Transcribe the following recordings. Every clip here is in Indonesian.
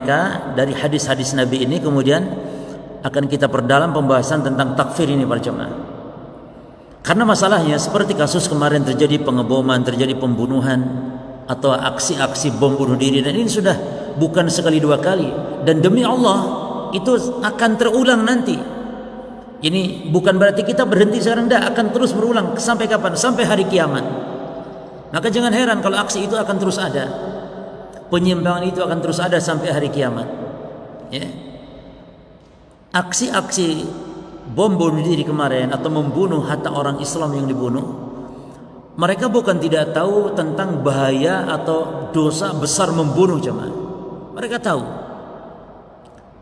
mereka dari hadis-hadis Nabi ini, kemudian akan kita perdalam pembahasan tentang takfir ini para jemaah. Karena masalahnya seperti kasus kemarin terjadi pengeboman, terjadi pembunuhan atau aksi-aksi bom bunuh diri, dan ini sudah bukan sekali dua kali, dan demi Allah itu akan terulang nanti. Ini bukan berarti kita berhenti sekarang, tidak, akan terus berulang sampai kapan? Sampai hari kiamat. Maka jangan heran kalau aksi itu akan terus ada, penyimpangan itu akan terus ada sampai hari kiamat. Ya. Aksi-aksi bom bunuh diri kemarin atau membunuh hatta orang Islam yang dibunuh, mereka bukan tidak tahu tentang bahaya atau dosa besar membunuh jemaah. Mereka tahu.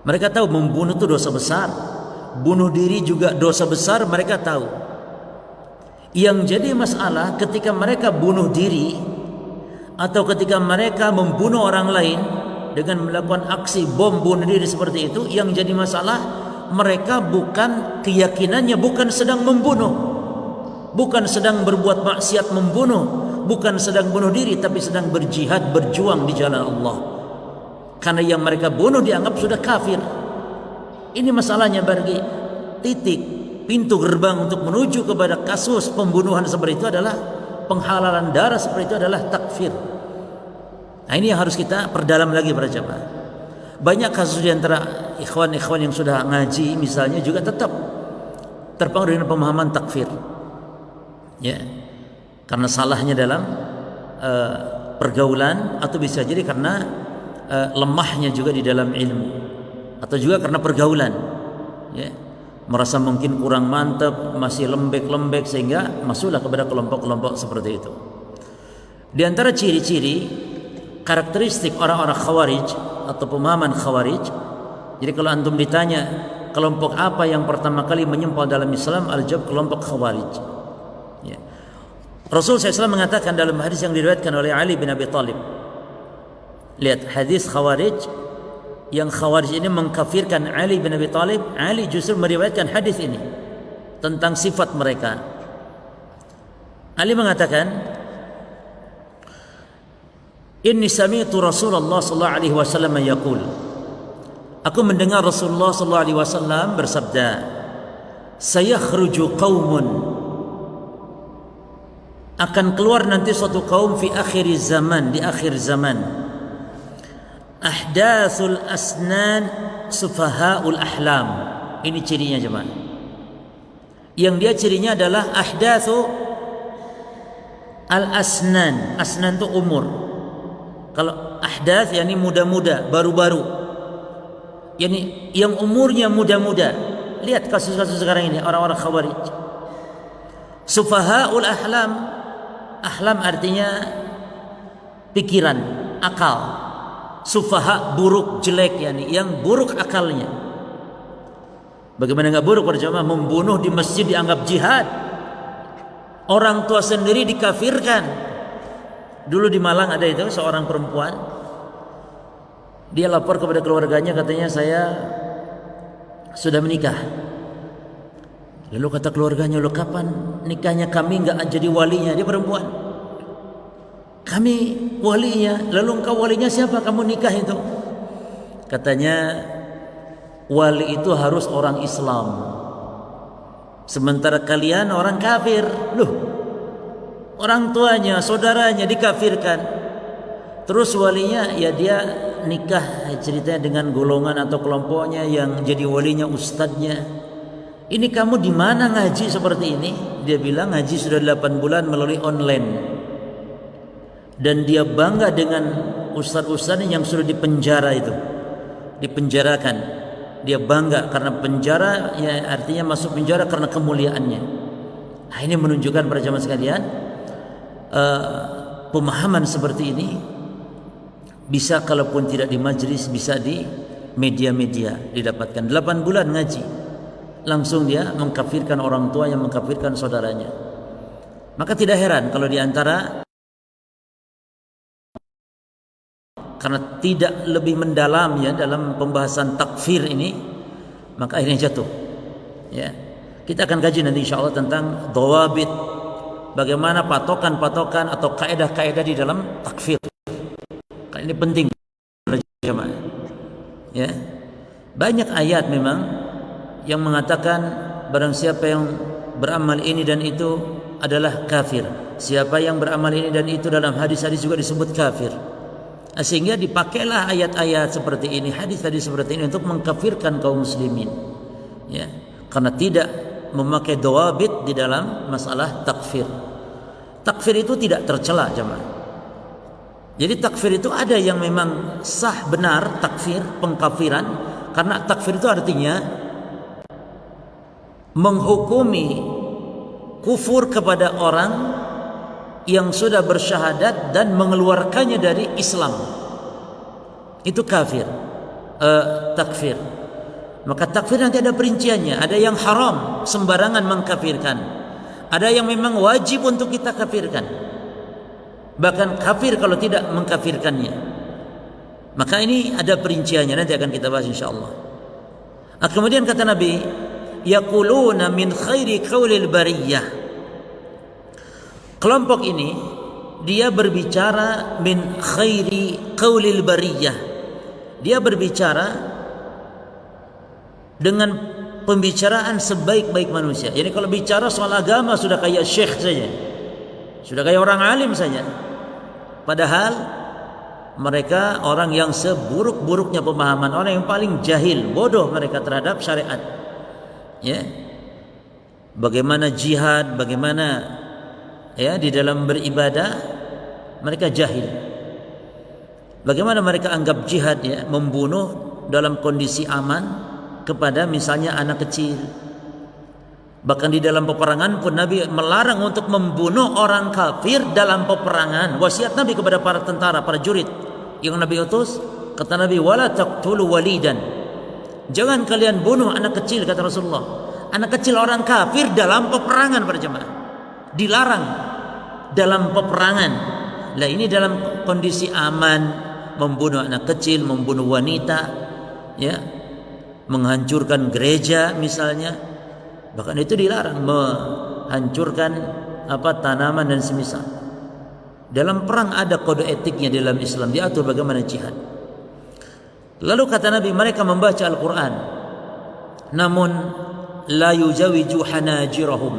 Mereka tahu membunuh itu dosa besar. Bunuh diri juga dosa besar, mereka tahu. Yang jadi masalah ketika mereka bunuh diri atau ketika mereka membunuh orang lain dengan melakukan aksi bom bunuh diri seperti itu, yang jadi masalah mereka bukan keyakinannya bukan sedang membunuh, bukan sedang berbuat maksiat membunuh, bukan sedang bunuh diri, tapi sedang berjihad, berjuang di jalan Allah. Karena yang mereka bunuh dianggap sudah kafir. Ini masalahnya bagi titik pintu gerbang untuk menuju kepada kasus pembunuhan seperti itu adalah penghalalan darah seperti itu adalah takfir. Nah, ini yang harus kita perdalam lagi para jemaah. Banyak kasus di antara ikhwan-ikhwan yang sudah ngaji misalnya juga tetap terpengaruh dengan pemahaman takfir. Ya. Karena salahnya dalam pergaulan, atau bisa jadi karena lemahnya juga di dalam ilmu, atau juga karena pergaulan. Ya. Merasa mungkin kurang mantap, masih lembek-lembek, sehingga masuklah kepada kelompok-kelompok seperti itu. Di antara ciri-ciri karakteristik orang-orang Khawarij atau pemahaman Khawarij, jadi kalau antum ditanya kelompok apa yang pertama kali menyempal dalam Islam, al-jawab kelompok Khawarij. Ya. Rasul SAW mengatakan dalam hadis yang diriwayatkan oleh Ali bin Abi Thalib, lihat hadis Khawarij, yang Khawarij ini mengkafirkan Ali bin Abi Thalib. Ali justru meriwayatkan hadis ini tentang sifat mereka. Ali mengatakan, inni sami'tu Rasulullah sallallahu alaihi wasallam yaqul, aku mendengar Rasulullah sallallahu alaihi wasallam bersabda, sayakhruju qaumun, akan keluar nanti suatu kaum fi akhir zaman, di akhir zaman, ahdatsul asnan sufahaul ahlam. Ini cirinya jemaah. Yang dia cirinya adalah ahdatsu al asnan. Asnan itu umur. Kalau ahdats yakni muda-muda, baru-baru. Yani yang umurnya muda-muda. Lihat kasus-kasus sekarang ini orang-orang Khawarij. Sufahaul ahlam. Ahlam artinya pikiran, akal. Sufaha buruk, jelek, yani yang buruk akalnya. Bagaimana enggak buruk para jemaah? Membunuh di masjid dianggap jihad. Orang tua sendiri dikafirkan. Dulu di Malang ada itu seorang perempuan, dia lapor kepada keluarganya, katanya saya sudah menikah. Lalu kata keluarganya, lo kapan nikahnya? Kami enggak jadi walinya. Dia perempuan. Kami walinya. Lalu engkau walinya siapa? Kamu nikah itu. Katanya wali itu harus orang Islam, sementara kalian orang kafir. Loh, orang tuanya, saudaranya dikafirkan, terus walinya ya dia nikah ceritanya dengan golongan atau kelompoknya yang jadi walinya ustadznya. Ini kamu di mana ngaji seperti ini? Dia bilang ngaji sudah 8 bulan melalui online. Dan dia bangga dengan ustaz-ustaz yang sudah dipenjara itu, dipenjarakan. Dia bangga karena penjara, ya artinya masuk penjara karena kemuliaannya. Nah, ini menunjukkan para jamaah sekalian, pemahaman seperti ini bisa kalaupun tidak di majlis, bisa di media-media didapatkan. 8 bulan ngaji, langsung dia mengkafirkan orang tua, yang mengkafirkan saudaranya. Maka tidak heran kalau di antara, karena tidak lebih mendalam ya dalam pembahasan takfir ini, maka akhirnya jatuh. Ya, kita akan kaji nanti insyaallah tentang dhawabit, bagaimana patokan-patokan atau kaidah-kaidah di dalam takfir. Karena ini penting jemaah. Ya, banyak ayat memang yang mengatakan barang siapa yang beramal ini dan itu adalah kafir. Siapa yang beramal ini dan itu dalam hadis-hadis juga disebut kafir. Sehingga dipakailah ayat-ayat seperti ini, hadis-hadis seperti ini untuk mengkafirkan kaum muslimin. Ya, karena tidak memakai dawabit di dalam masalah takfir. Takfir itu tidak tercela, jemaah. Jadi takfir itu ada yang memang sah benar takfir, pengkafiran, karena takfir itu artinya menghukumi kufur kepada orang yang sudah bersyahadat dan mengeluarkannya dari Islam. Itu kafir, takfir. Maka takfir nanti ada perinciannya. Ada yang haram, sembarangan mengkafirkan. Ada yang memang wajib untuk kita kafirkan. Bahkan kafir kalau tidak mengkafirkannya. Maka ini ada perinciannya, nanti akan kita bahas insyaallah. Kemudian kata Nabi, yaquluna min khairi qaulil bariyah. Kelompok ini dia berbicara min khairi qaulil bariyah. Dia berbicara dengan pembicaraan sebaik-baik manusia. Jadi kalau bicara soal agama sudah kayak syekh saja. Sudah kayak orang alim saja. Padahal mereka orang yang seburuk-buruknya pemahaman, orang yang paling jahil, bodoh mereka terhadap syariat. Ya. Bagaimana jihad, bagaimana ya di dalam beribadah, mereka jahil. Bagaimana mereka anggap jihad ya, membunuh dalam kondisi aman kepada misalnya anak kecil. Bahkan di dalam peperangan pun Nabi melarang untuk membunuh orang kafir dalam peperangan. Wasiat Nabi kepada para tentara, para jurid yang Nabi utus, kata Nabi, wala taqtulu walidan. Jangan kalian bunuh anak kecil, kata Rasulullah. Anak kecil orang kafir dalam peperangan, para jemaah. Dilarang dalam peperangan. Lah ini dalam kondisi aman, membunuh anak kecil, membunuh wanita, ya, menghancurkan gereja misalnya. Bahkan itu dilarang, menghancurkan tanaman dan semisal. Dalam perang ada kode etiknya dalam Islam, diatur bagaimana jihad. Lalu kata Nabi, mereka membaca Al-Quran, namun la yujawiju hanajirahum.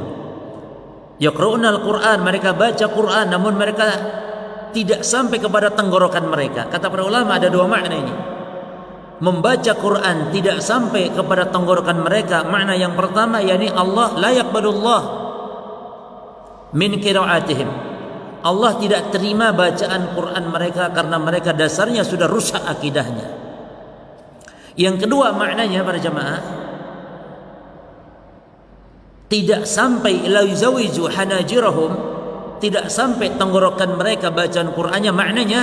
Yaqra'una Al-Quran, mereka baca Quran, namun mereka tidak sampai kepada tenggorokan mereka. Kata para ulama ada dua makna ini. Membaca Quran tidak sampai kepada tenggorokan mereka. Makna yang pertama, yakni Allah la yaqbalullah min qiraatihim. Allah tidak terima bacaan Quran mereka karena mereka dasarnya sudah rusak akidahnya. Yang kedua maknanya para jemaah, tidak sampai la yuzawiju hanajirahum, tidak sampai tenggorokan mereka bacaan Qurannya. Maknanya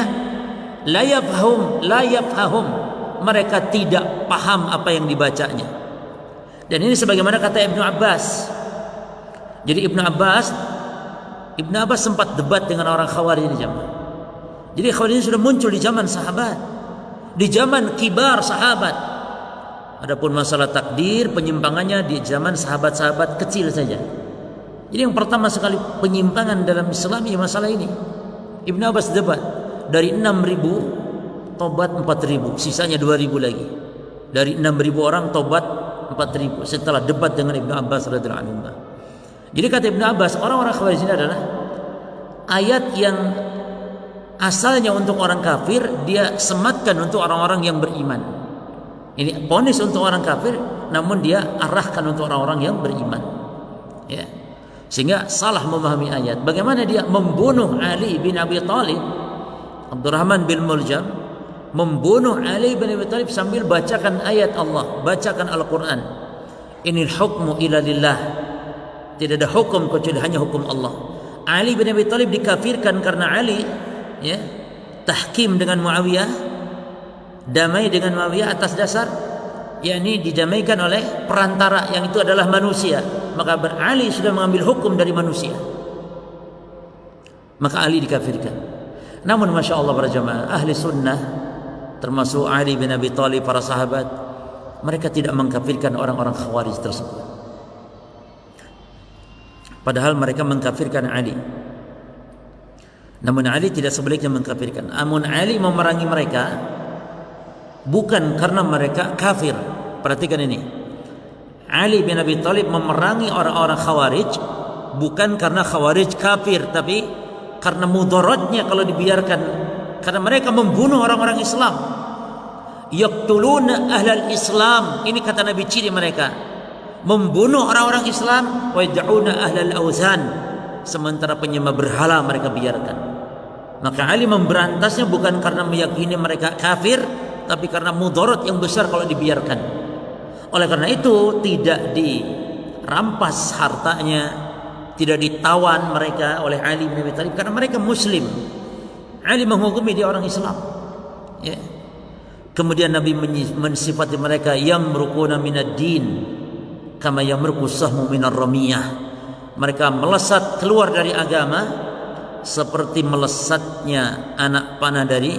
la yafhum, mereka tidak paham apa yang dibacanya. Dan ini sebagaimana kata Ibnu Abbas. Jadi Ibnu Abbas sempat debat dengan orang Khawarij ini jemaah. Jadi Khawarij ini sudah muncul di zaman sahabat, di zaman kibar sahabat. Adapun masalah takdir, penyimpangannya di zaman sahabat-sahabat kecil saja. Jadi yang pertama sekali penyimpangan dalam Islam ya masalah ini. Ibnu Abbas debat dari 6.000 tobat 4.000, sisanya 2.000 lagi. Dari 6.000 orang tobat 4.000 setelah debat dengan Ibnu Abbas radhiyallahu anhu. Jadi kata Ibnu Abbas, orang-orang Khawarij ini adalah ayat yang asalnya untuk orang kafir, dia sematkan untuk orang-orang yang beriman. Ini ponis untuk orang kafir, namun dia arahkan untuk orang-orang yang beriman. Ya. Sehingga salah memahami ayat. Bagaimana dia membunuh Ali bin Abi Thalib, Abdurrahman bin Muljam membunuh Ali bin Abi Thalib sambil bacakan ayat Allah, bacakan Al-Quran. Inil hukmu illa lillah. Tidak ada hukum kecuali hanya hukum Allah. Ali bin Abi Thalib dikafirkan karena Ali ya, tahkim dengan Muawiyah, damai dengan Muawiyah atas dasar yakni didamaikan oleh perantara yang itu adalah manusia. Maka Ali sudah mengambil hukum dari manusia, maka Ali dikafirkan. Namun masya Allah para jamaah, ahli sunnah termasuk Ali bin Abi Thalib, para sahabat, mereka tidak mengkafirkan orang-orang Khawarij tersebut. Padahal mereka mengkafirkan Ali. Namun Ali tidak sebaliknya mengkafirkan. Namun Ali memerangi mereka bukan karena mereka kafir. Perhatikan ini, Ali bin Abi Thalib memerangi orang-orang Khawarij bukan karena Khawarij kafir, tapi karena mudaratnya kalau dibiarkan, karena mereka membunuh orang-orang Islam. Yaqtuluna ahlal Islam, ini kata Nabi ciri mereka, membunuh orang-orang Islam. Wa yad'una ahlal awzan, sementara penyembah berhala mereka biarkan. Maka Ali memberantasnya bukan karena meyakini mereka kafir, tapi karena mudarat yang besar kalau dibiarkan. Oleh karena itu tidak dirampas hartanya, tidak ditawan mereka oleh Ali bin Abi Thalib karena mereka muslim. Ali menghukumi dia orang Islam, ya. Kemudian Nabi mensifati mereka yamruquna minad din kama yamruqu sahmu minar ramiyah. Mereka melesat keluar dari agama seperti melesatnya anak panah dari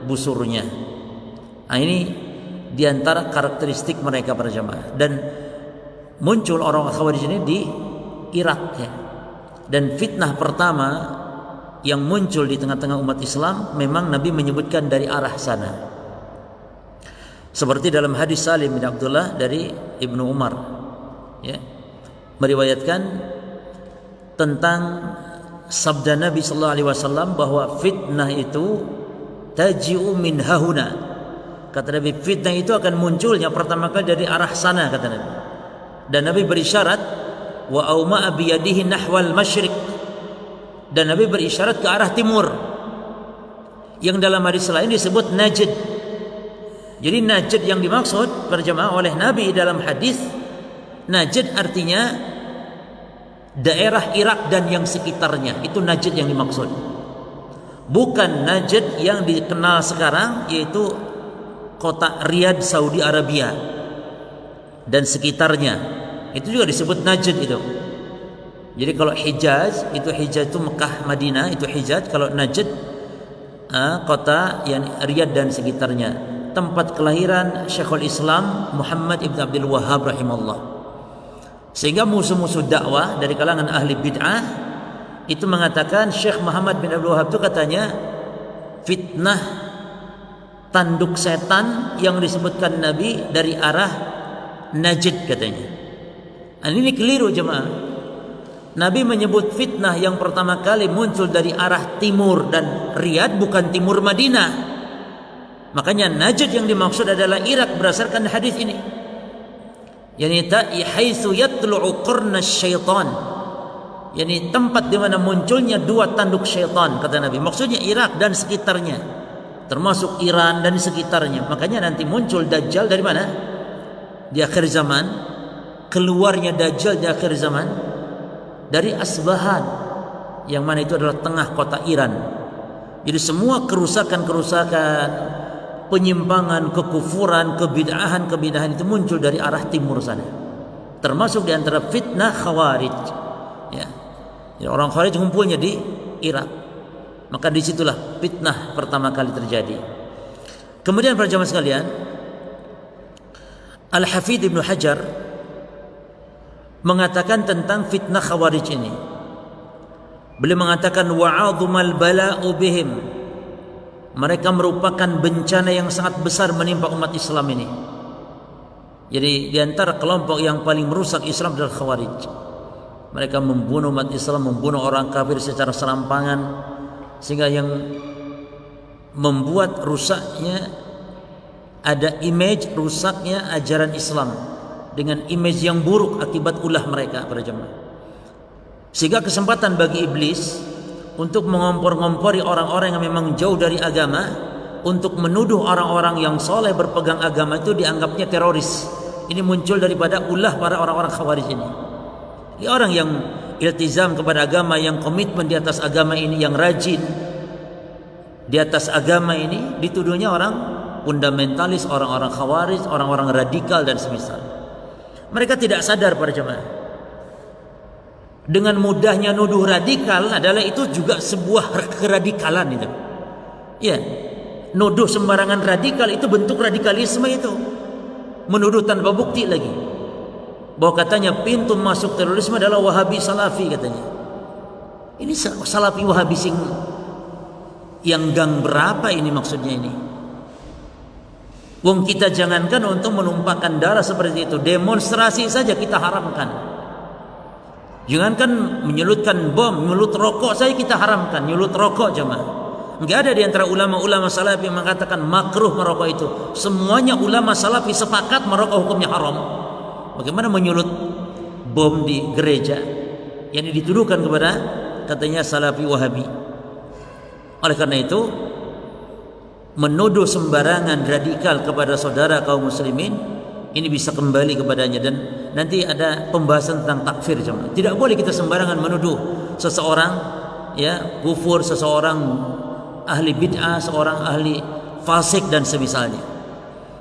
busurnya. Nah, ini diantara karakteristik mereka para jamaah. Dan muncul orang Khawarij ini di Irak, ya. Dan fitnah pertama yang muncul di tengah-tengah umat Islam memang Nabi menyebutkan dari arah sana. Seperti dalam hadis Salim bin Abdullah dari Ibnu Umar, ya, meriwayatkan tentang sabda Nabi sallallahu alaihi wasallam bahwa fitnah itu taji'u min hahuna. Kata Nabi, fitnah itu akan munculnya pertama kali dari arah sana, kata Nabi. Dan Nabi berisyarat wa auma'a biyadihi nahwal masyriq, dan Nabi berisyarat ke arah timur, yang dalam hadis lain disebut Najd. Jadi Najd yang dimaksud berjamaah oleh Nabi dalam hadis, Najd artinya daerah Irak dan yang sekitarnya, itu Najd yang dimaksud. Bukan Najd yang dikenal sekarang, yaitu kota Riyadh Saudi Arabia dan sekitarnya, itu juga disebut Najd itu. Jadi kalau Hijaz itu Mekah Madinah, itu Hijaz. Kalau Najd kota yang Riyadh dan sekitarnya, tempat kelahiran Syekhul Islam Muhammad ibn Abdul Wahhab rahimahullah. Sehingga musuh-musuh dakwah dari kalangan ahli bid'ah itu mengatakan Syekh Muhammad bin Abdul Wahhab itu katanya fitnah tanduk setan yang disebutkan Nabi dari arah Najd katanya. Ini keliru jemaah. Nabi menyebut fitnah yang pertama kali muncul dari arah timur dan Riyadh, bukan timur Madinah. Makanya Najd yang dimaksud adalah Irak berdasarkan hadis ini. Yani haitsu yatlu'u qurna syaitan. Yani tempat di mana munculnya dua tanduk syaitan, kata Nabi. Maksudnya Irak dan sekitarnya, termasuk Iran dan sekitarnya. Makanya nanti muncul Dajjal dari mana? Di akhir zaman. Keluarnya Dajjal di akhir zaman dari Asbahan, yang mana itu adalah tengah kota Iran. Jadi semua kerusakan-kerusakan, penyimpangan, kekufuran, kebid'ahan itu muncul dari arah timur sana. Termasuk di antara fitnah Khawarij, ya. Jadi orang Khawarij ngumpulnya di Irak. Maka disitulah fitnah pertama kali terjadi. Kemudian para jamaah sekalian, Al-Hafidz Ibnu Hajar mengatakan tentang fitnah Khawarij ini. Beliau mengatakan wa'adhumal bala'u bihim, mereka merupakan bencana yang sangat besar menimpa umat Islam ini. Jadi di antara kelompok yang paling merusak Islam adalah Khawarij. Mereka membunuh umat Islam, membunuh orang kafir secara serampangan, sehingga yang membuat rusaknya ada image rusaknya ajaran Islam dengan image yang buruk akibat ulah mereka para jemaah. Sehingga kesempatan bagi iblis untuk mengompor-ngompori orang-orang yang memang jauh dari agama, untuk menuduh orang-orang yang soleh berpegang agama itu dianggapnya teroris. Ini muncul daripada ulah para orang-orang Khawarij ini. Orang yang iltizam kepada agama, yang komitmen di atas agama ini, yang rajin di atas agama ini, dituduhnya orang fundamentalis, orang-orang Khawarij, orang-orang radikal dan semisal. Mereka tidak sadar para jemaah, dengan mudahnya nuduh radikal adalah itu juga sebuah keradikalan itu. Ya, nuduh sembarangan radikal itu bentuk radikalisme itu. Menuduh tanpa bukti lagi. Bahwa katanya pintu masuk terorisme adalah Wahabi Salafi katanya. Ini Salafi Wahabi sing yang gang berapa ini maksudnya ini? Wong kita jangankan untuk menumpahkan darah seperti itu, demonstrasi saja kita haramkan. Jangankan menyelutkan bom, menyulut rokok saja kita haramkan, menyulut rokok jemaah. Enggak ada di antara ulama-ulama salafi yang mengatakan makruh merokok itu. Semuanya ulama salafi sepakat merokok hukumnya haram. Bagaimana menyulut bom di gereja yang dituduhkan kepada katanya salafi wahabi. Oleh karena itu, menuduh sembarangan radikal kepada saudara kaum muslimin ini bisa kembali kepadanya, dan nanti ada pembahasan tentang takfir jemaah. Tidak boleh kita sembarangan menuduh seseorang ya kufur, seseorang ahli bid'ah, seorang ahli fasik dan semisalnya.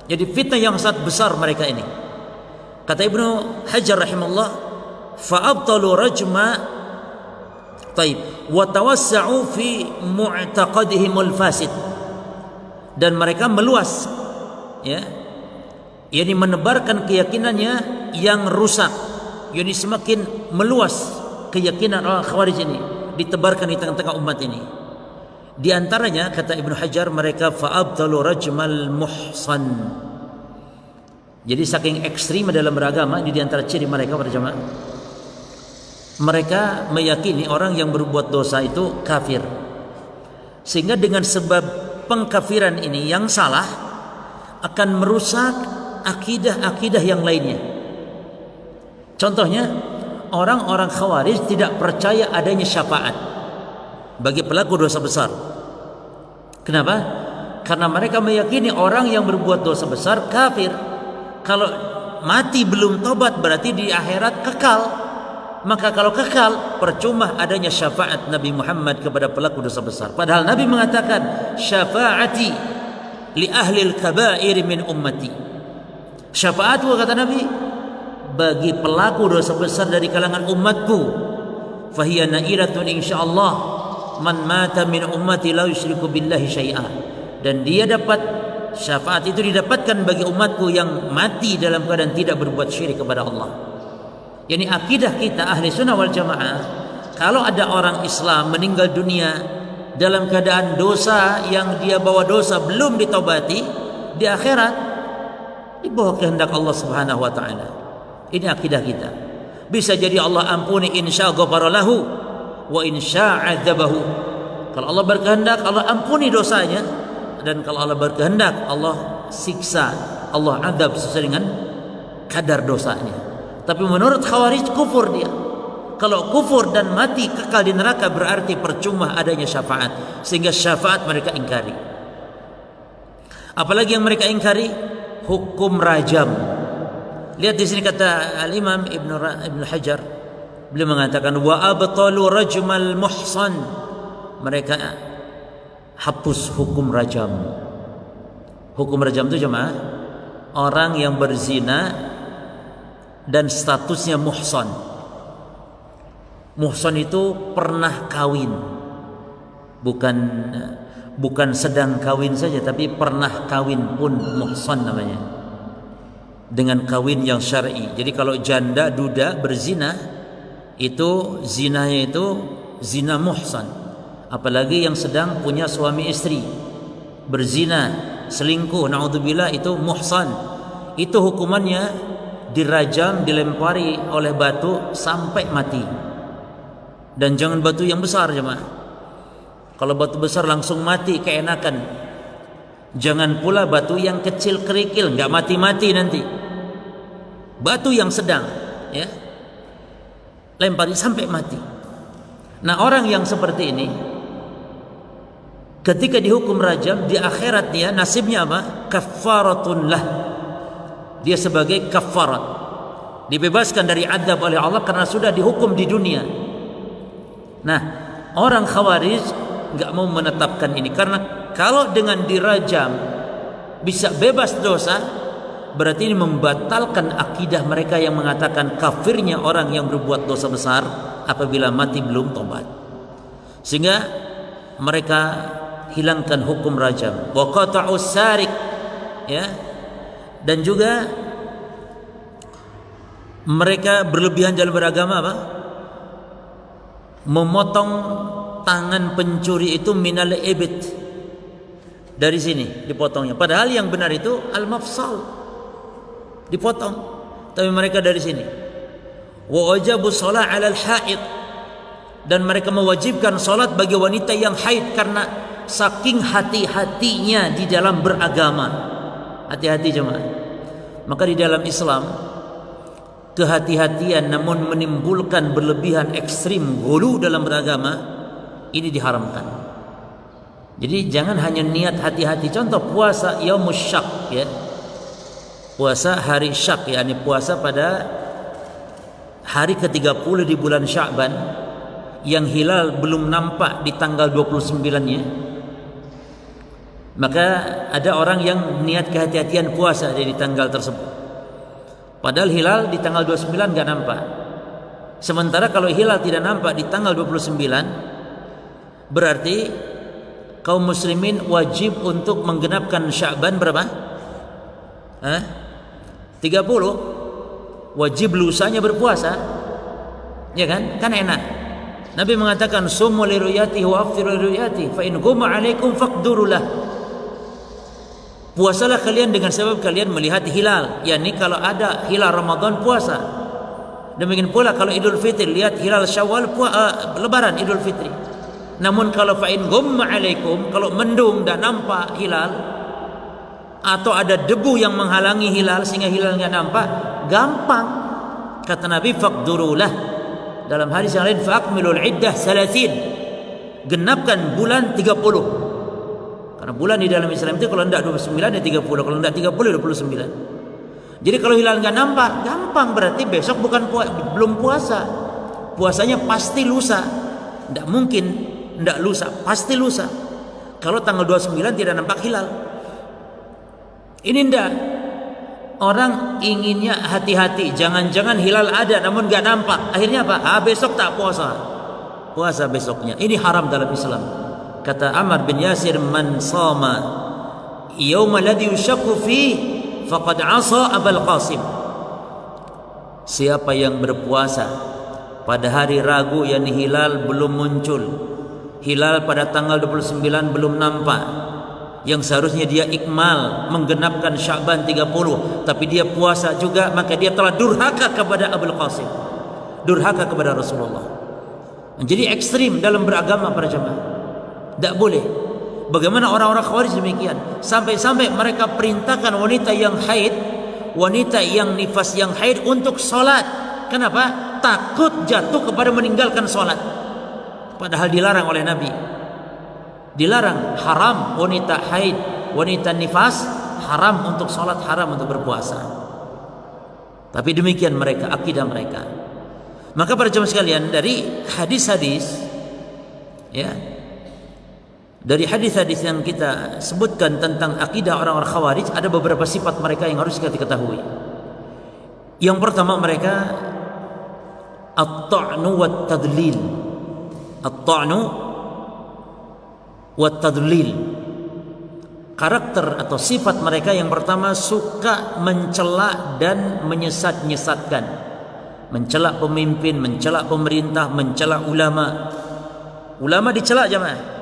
Jadi fitnah yang sangat besar mereka ini. Kata Ibnu Hajar rahimahullah, fa'abtalu rajma taib wa tawassa'u fi mu'taqadihimul fasid. Dan mereka meluas ya, yakni menebarkan keyakinannya yang rusak, yakni semakin meluas keyakinan orang Khawarij ini, ditebarkan di tengah-tengah umat ini. Di antaranya kata Ibnu Hajar, mereka fa'abtalu rajmal muhsan. Jadi saking ekstrim dalam beragama, ini di antara ciri mereka pada jamaah. Mereka meyakini orang yang berbuat dosa itu kafir. Sehingga dengan sebab pengkafiran ini yang salah akan merusak akidah-akidah yang lainnya. Contohnya, orang-orang Khawarij tidak percaya adanya syafaat bagi pelaku dosa besar. Kenapa? Karena mereka meyakini orang yang berbuat dosa besar kafir. Kalau mati belum tobat berarti di akhirat kekal. Maka kalau kekal, percuma adanya syafaat Nabi Muhammad kepada pelaku dosa besar. Padahal Nabi mengatakan, syafaati li ahli al-kaba'ir min ummati. Syafaatku, kata Nabi, bagi pelaku dosa besar dari kalangan umatku. Fahiya na'ilatun insyaallah man mata min ummati la yusyriku billahi syai'a. Dan dia dapat, syafaat itu didapatkan bagi umatku yang mati dalam keadaan tidak berbuat syirik kepada Allah. Yani akidah kita ahli sunnah wal jamaah, kalau ada orang Islam meninggal dunia dalam keadaan dosa yang dia bawa dosa belum ditobati, di akhirat di bawah kehendak Allah Subhanahu wa taala. Ini akidah kita. Bisa jadi Allah ampuni insya ghafara lahu wa insya adzabahu. Kalau Allah berkehendak, Allah ampuni dosanya, dan kalau Allah berkehendak, Allah siksa, Allah adab sesuai dengan kadar dosanya. Tapi menurut Khawarij kufur dia. Kalau kufur dan mati kekal di neraka berarti percuma adanya syafaat. Sehingga syafaat mereka ingkari. Apalagi yang mereka ingkari? Hukum rajam. Lihat di sini kata Al-Imam Ibnu Hajar. Beliau mengatakan wa abtalu rajmal muhsan. Mereka hapus hukum rajam. Hukum rajam itu jemaah, orang yang berzina dan statusnya muhsan. Muhsan itu pernah kawin, bukan sedang kawin saja, tapi pernah kawin pun muhsan namanya, dengan kawin yang syar'i. Jadi kalau janda duda berzina, itu zinanya itu zina muhsan. Apalagi yang sedang punya suami istri berzina, selingkuh, naudzubillah, itu muhsan. Itu hukumannya dirajam, dilempari oleh batu sampai mati. Dan jangan batu yang besar jemaah. Kalau batu besar langsung mati keenakan. Jangan pula batu yang kecil kerikil, nggak mati-mati nanti. Batu yang sedang, ya, lempari sampai mati. Nah, orang yang seperti ini ketika dihukum rajam, di akhirat dia nasibnya apa? Kafaratun lah. Dia sebagai kafarat, dibebaskan dari azab oleh Allah karena sudah dihukum di dunia. Nah, orang Khawarij nggak mau menetapkan ini, karena kalau dengan dirajam bisa bebas dosa, berarti ini membatalkan akidah mereka yang mengatakan kafirnya orang yang berbuat dosa besar apabila mati belum tobat. Sehingga mereka hilangkan hukum rajam. Wa qata'us sarik, ya. Dan juga mereka berlebihan dalam beragama apa? Memotong tangan pencuri itu minal ibit, Dari sini dipotongnya. Padahal yang benar itu al-mafsal, dipotong. Tapi mereka dari sini. Wa wajabu shalah 'ala al-haid, dan mereka mewajibkan salat bagi wanita yang haid karena saking hati-hatinya di dalam beragama. Hati-hati jemaah. Maka di dalam Islam kehati-hatian namun menimbulkan berlebihan ekstrim, ghulu dalam beragama, ini diharamkan. Jadi jangan hanya niat hati-hati. Contoh puasa yaumus syak, ya. Puasa hari syak, yakni puasa pada hari ke-30 di bulan Sya'ban yang hilal belum nampak di tanggal 29-nya. Maka ada orang yang niat kehati-hatian puasa di tanggal tersebut. Padahal hilal di tanggal 29 enggak nampak. Sementara kalau hilal tidak nampak di tanggal 29, berarti kaum muslimin wajib untuk menggenapkan Sya'ban berapa? 30. Wajib lusanya berpuasa. Ya kan? Kan enak. Nabi mengatakan sumu li ru'yatihi wa aftiru li ru'yatihi fa in ghumma 'alaikum faqdurulah. Puasalah kalian dengan sebab kalian melihat hilal. yakni kalau ada hilal Ramadan puasa. Demikian pula kalau Idul Fitri lihat hilal Syawal lebaran Idul Fitri. Namun kalau fa'in ghumma 'alaikum, kalau mendung dan nampak hilal atau ada debu yang menghalangi hilal sehingga hilal enggak nampak, gampang. Kata Nabi faqdurulah. Dalam hadis yang lain fa'akmilul iddah 30. Genapkan bulan 30. Karena bulan di dalam Islam itu kalau enggak 29 ya 30, kalau enggak 30 29. Jadi kalau hilal enggak nampak, gampang, berarti besok belum puasa. Puasanya pasti lusa. Enggak mungkin tidak lusa, pasti lusa. Kalau tanggal 29 tidak nampak hilal. Ini ndak. Orang inginnya hati-hati, jangan-jangan hilal ada namun enggak nampak. Akhirnya apa? Besok tak puasa. Puasa besoknya. Ini haram dalam Islam. Kata Ammar bin Yasir, man shama yauma alladhi yushakku fi faqad 'asa Abul Qasim. Siapa yang berpuasa pada hari ragu yakni hilal belum muncul, hilal pada tanggal 29 belum nampak, yang seharusnya dia ikmal menggenapkan Sya'ban 30, tapi dia puasa juga, maka dia telah durhaka kepada Abul Qasim, durhaka kepada Rasulullah. Jadi ekstrim dalam beragama para jemaah. Tidak boleh. Bagaimana orang-orang Khawarij demikian, sampai-sampai mereka perintahkan wanita yang haid, wanita yang nifas yang haid untuk sholat. Kenapa? Takut jatuh kepada meninggalkan sholat. Padahal dilarang oleh Nabi. Dilarang, haram wanita haid, wanita nifas, haram untuk sholat, haram untuk berpuasa. Tapi demikian mereka, akidah mereka. Maka para jemaah sekalian, dari hadis-hadis, ya, dari hadis-hadis yang kita sebutkan tentang akidah orang-orang Khawarij, ada beberapa sifat mereka yang harus kita ketahui. Yang pertama, mereka at-ta'nu wat-tadlil. At-ta'nu wat-tadlil. Karakter atau sifat mereka yang pertama, suka mencela dan menyesat-nyesatkan. Mencela pemimpin, mencela pemerintah, mencela ulama. Ulama dicela jemaah.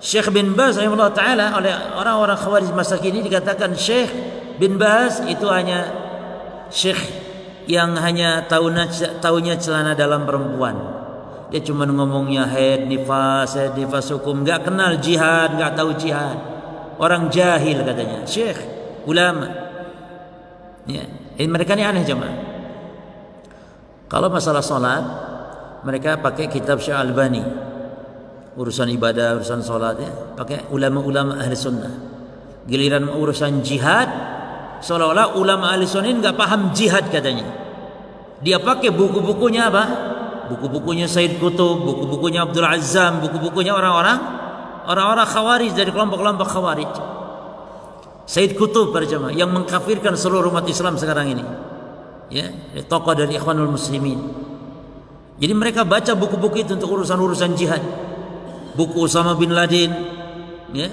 Syekh bin Baz rahimahullah ta'ala oleh orang-orang Khawarij masa kini dikatakan Syekh bin Baz itu hanya syekh yang hanya tahunya celana dalam perempuan. Dia cuma ngomongnya haid, nifas hukum, enggak kenal jihad, enggak tahu jihad. Orang jahil katanya, syekh, ulama. Ya, mereka ini aneh jemaah. Kalau masalah salat, mereka pakai kitab Syekh Albani. Urusan ibadah, urusan solat, ya, pakai ulama-ulama ahli sunnah. Giliran urusan jihad, seolah-olah ulama ahli sunnah ini enggak paham jihad katanya. Dia pakai buku-bukunya apa? Buku-bukunya Said Qutb, buku-bukunya Abdul Azzam, buku-bukunya orang-orang Khawarij dari kelompok-kelompok Khawarij. Said Qutb para jemaah yang mengkafirkan seluruh umat Islam sekarang ini. Ya, tokoh dari Ikhwanul Muslimin. Jadi mereka baca buku-buku itu untuk urusan-urusan jihad. Buku Usama bin Laden, ya.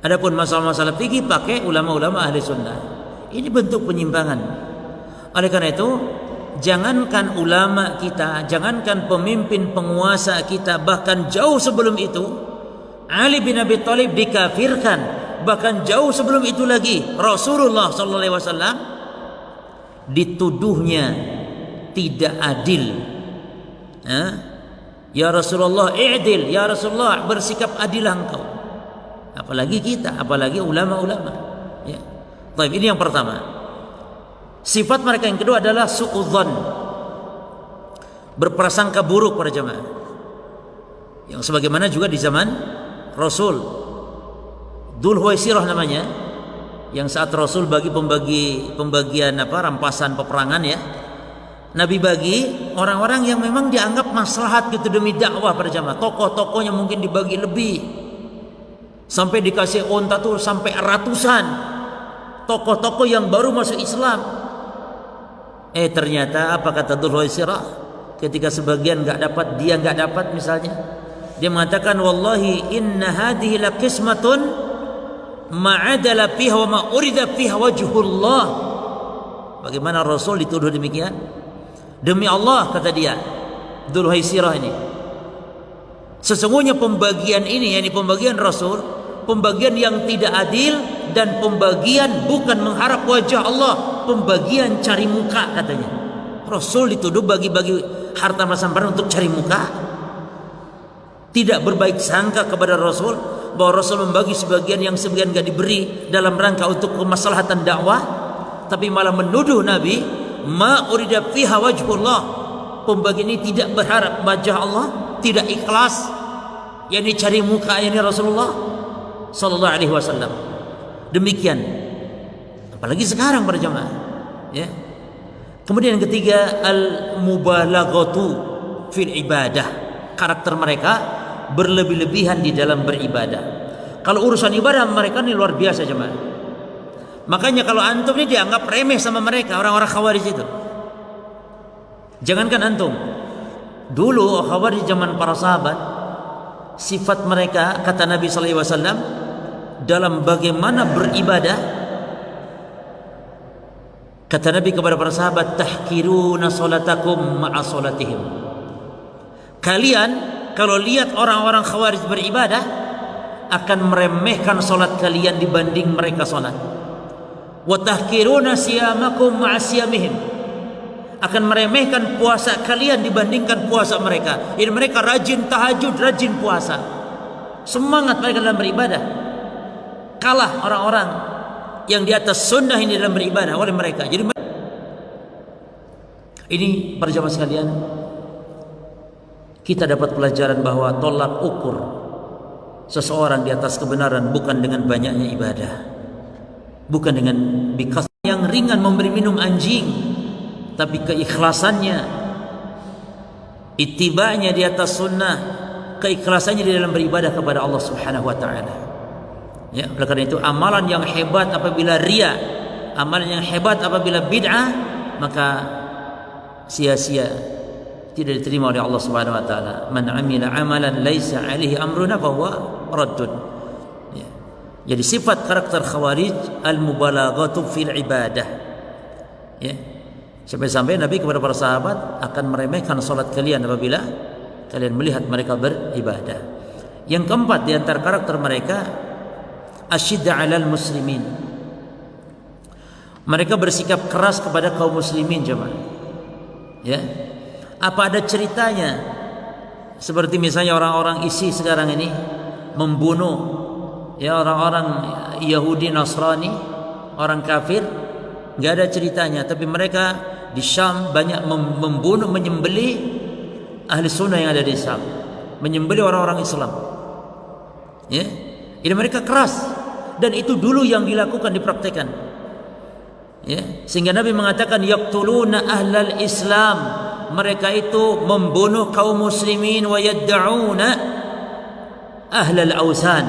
Adapun masalah-masalah fikih pakai ulama-ulama ahli sunnah. Ini bentuk penyimpangan. Oleh karena itu, jangankan ulama kita, jangankan pemimpin penguasa kita, bahkan jauh sebelum itu Ali bin Abi Thalib dikafirkan, bahkan jauh sebelum itu lagi Rasulullah sallallahu alaihi wasallam dituduhnya tidak adil. Ya Rasulullah i'dil, ya Rasulullah bersikap adillah engkau. Apalagi kita, apalagi ulama-ulama. Ya. Baik, ini yang pertama. Sifat mereka yang kedua adalah su'udzon, berprasangka buruk pada jemaah. Yang sebagaimana juga di zaman Rasul, Dzul Huwaisirah namanya, yang saat Rasul bagi pembagian rampasan peperangan ya, Nabi bagi orang-orang yang memang dianggap maslahat gitu demi dakwah pada jamaah. Tokoh-tokohnya mungkin dibagi lebih, sampai dikasih onta tuh sampai ratusan tokoh-tokoh yang baru masuk Islam. Ternyata apa kata Dzul Huwaisirah ketika sebagian dia nggak dapat misalnya, dia mengatakan wallahi inna hadhihi la qismatun ma'adala fiha wa ma urida fiha wajhullah. Bagaimana Rasul dituduh demikian? Demi Allah, kata dia, Dzul Huwaisirah ini, sesungguhnya pembagian ini, yakni pembagian Rasul, pembagian yang tidak adil dan pembagian bukan mengharap wajah Allah, pembagian cari muka katanya. Rasul dituduh bagi-bagi harta rampasan untuk cari muka. Tidak berbaik sangka kepada Rasul bahwa Rasul membagi sebagian yang sebagian tidak diberi dalam rangka untuk kemaslahatan dakwah, tapi malah menuduh Nabi ma urida fiha wajhullah, pembagian ini tidak berharap wajah Allah, tidak ikhlas, yakni cari muka yakni Rasulullah sallallahu alaihi wasallam. Demikian apalagi sekarang para jemaah ya. Kemudian yang ketiga al-mubalaghatu fil ibadah, karakter mereka berlebih-lebihan di dalam beribadah. Kalau urusan ibadah mereka ini luar biasa jemaah. Makanya kalau antum ini dianggap remeh sama mereka, orang-orang Khawarij itu. Jangankan antum, dulu Khawarij zaman para sahabat, sifat mereka kata Nabi sallallahu alaihi wasallam dalam bagaimana beribadah, kata Nabi kepada para sahabat, tahkiruna salatakum ma'a salatihim. Kalian kalau lihat orang-orang Khawarij beribadah akan meremehkan salat kalian dibanding mereka salat. Wa tahkiruna siyamakum ma'a siyamihim, akan meremehkan puasa kalian dibandingkan puasa mereka. Ini mereka rajin tahajud, rajin puasa, semangat mereka dalam beribadah, kalah orang-orang yang di atas sunnah ini dalam beribadah oleh mereka. Jadi ini para jamaah sekalian, kita dapat pelajaran bahwa tolak ukur seseorang di atas kebenaran bukan dengan banyaknya ibadah, bukan dengan bikas yang ringan memberi minum anjing, tapi keikhlasannya, ittiba'nya di atas sunnah, keikhlasannya di dalam beribadah kepada Allah Subhanahu wa taala. Ya, oleh karena itu amalan yang hebat apabila riya, amalan yang hebat apabila bid'ah, maka sia-sia, tidak diterima oleh Allah Subhanahu wa taala. Man 'amila 'amalan laisa 'alaihi amruna fa huwa raddun. Ya. Jadi sifat karakter Khawarij al-mubalaghatu fil ibadah. Ya. Sampai-sampai Nabi kepada para sahabat akan meremehkan salat kalian apabila kalian melihat mereka beribadah. Yang keempat di antara karakter mereka asyidda 'alal muslimin. Mereka bersikap keras kepada kaum muslimin jemaah. Ya. Apa ada ceritanya seperti misalnya orang-orang ISIS sekarang ini membunuh ya orang-orang Yahudi, Nasrani, orang kafir, enggak ada ceritanya, tapi mereka di Syam banyak membunuh, menyembelih ahli sunnah yang ada di Syam, menyembelih orang-orang Islam. Ya. Ini mereka keras, dan itu dulu yang dilakukan, dipraktekkan. Ya, sehingga Nabi mengatakan yaqtuluna ahlal Islam, mereka itu membunuh kaum muslimin, wa yad'una ahlal ausan,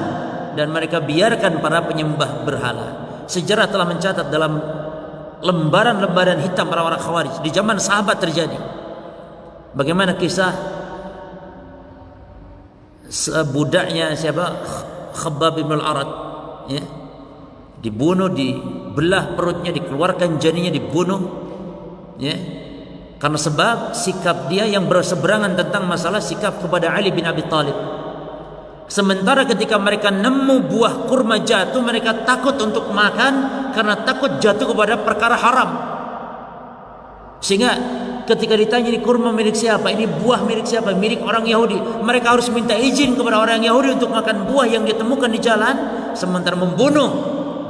dan mereka biarkan para penyembah berhala. Sejarah telah mencatat dalam lembaran-lembaran hitam orang-orang Khawarij di zaman sahabat terjadi. Bagaimana kisah budaknya siapa? Khabbab bin al-Arad, ya, dibunuh, dibelah perutnya, dikeluarkan janinnya, dibunuh, ya, karena sebab sikap dia yang berseberangan tentang masalah sikap kepada Ali bin Abi Thalib. Sementara ketika mereka nemu buah kurma jatuh, mereka takut untuk makan karena takut jatuh kepada perkara haram. Sehingga ketika ditanya ini kurma milik siapa, ini buah milik siapa, milik orang Yahudi, mereka harus minta izin kepada orang Yahudi untuk makan buah yang ditemukan di jalan. Sementara membunuh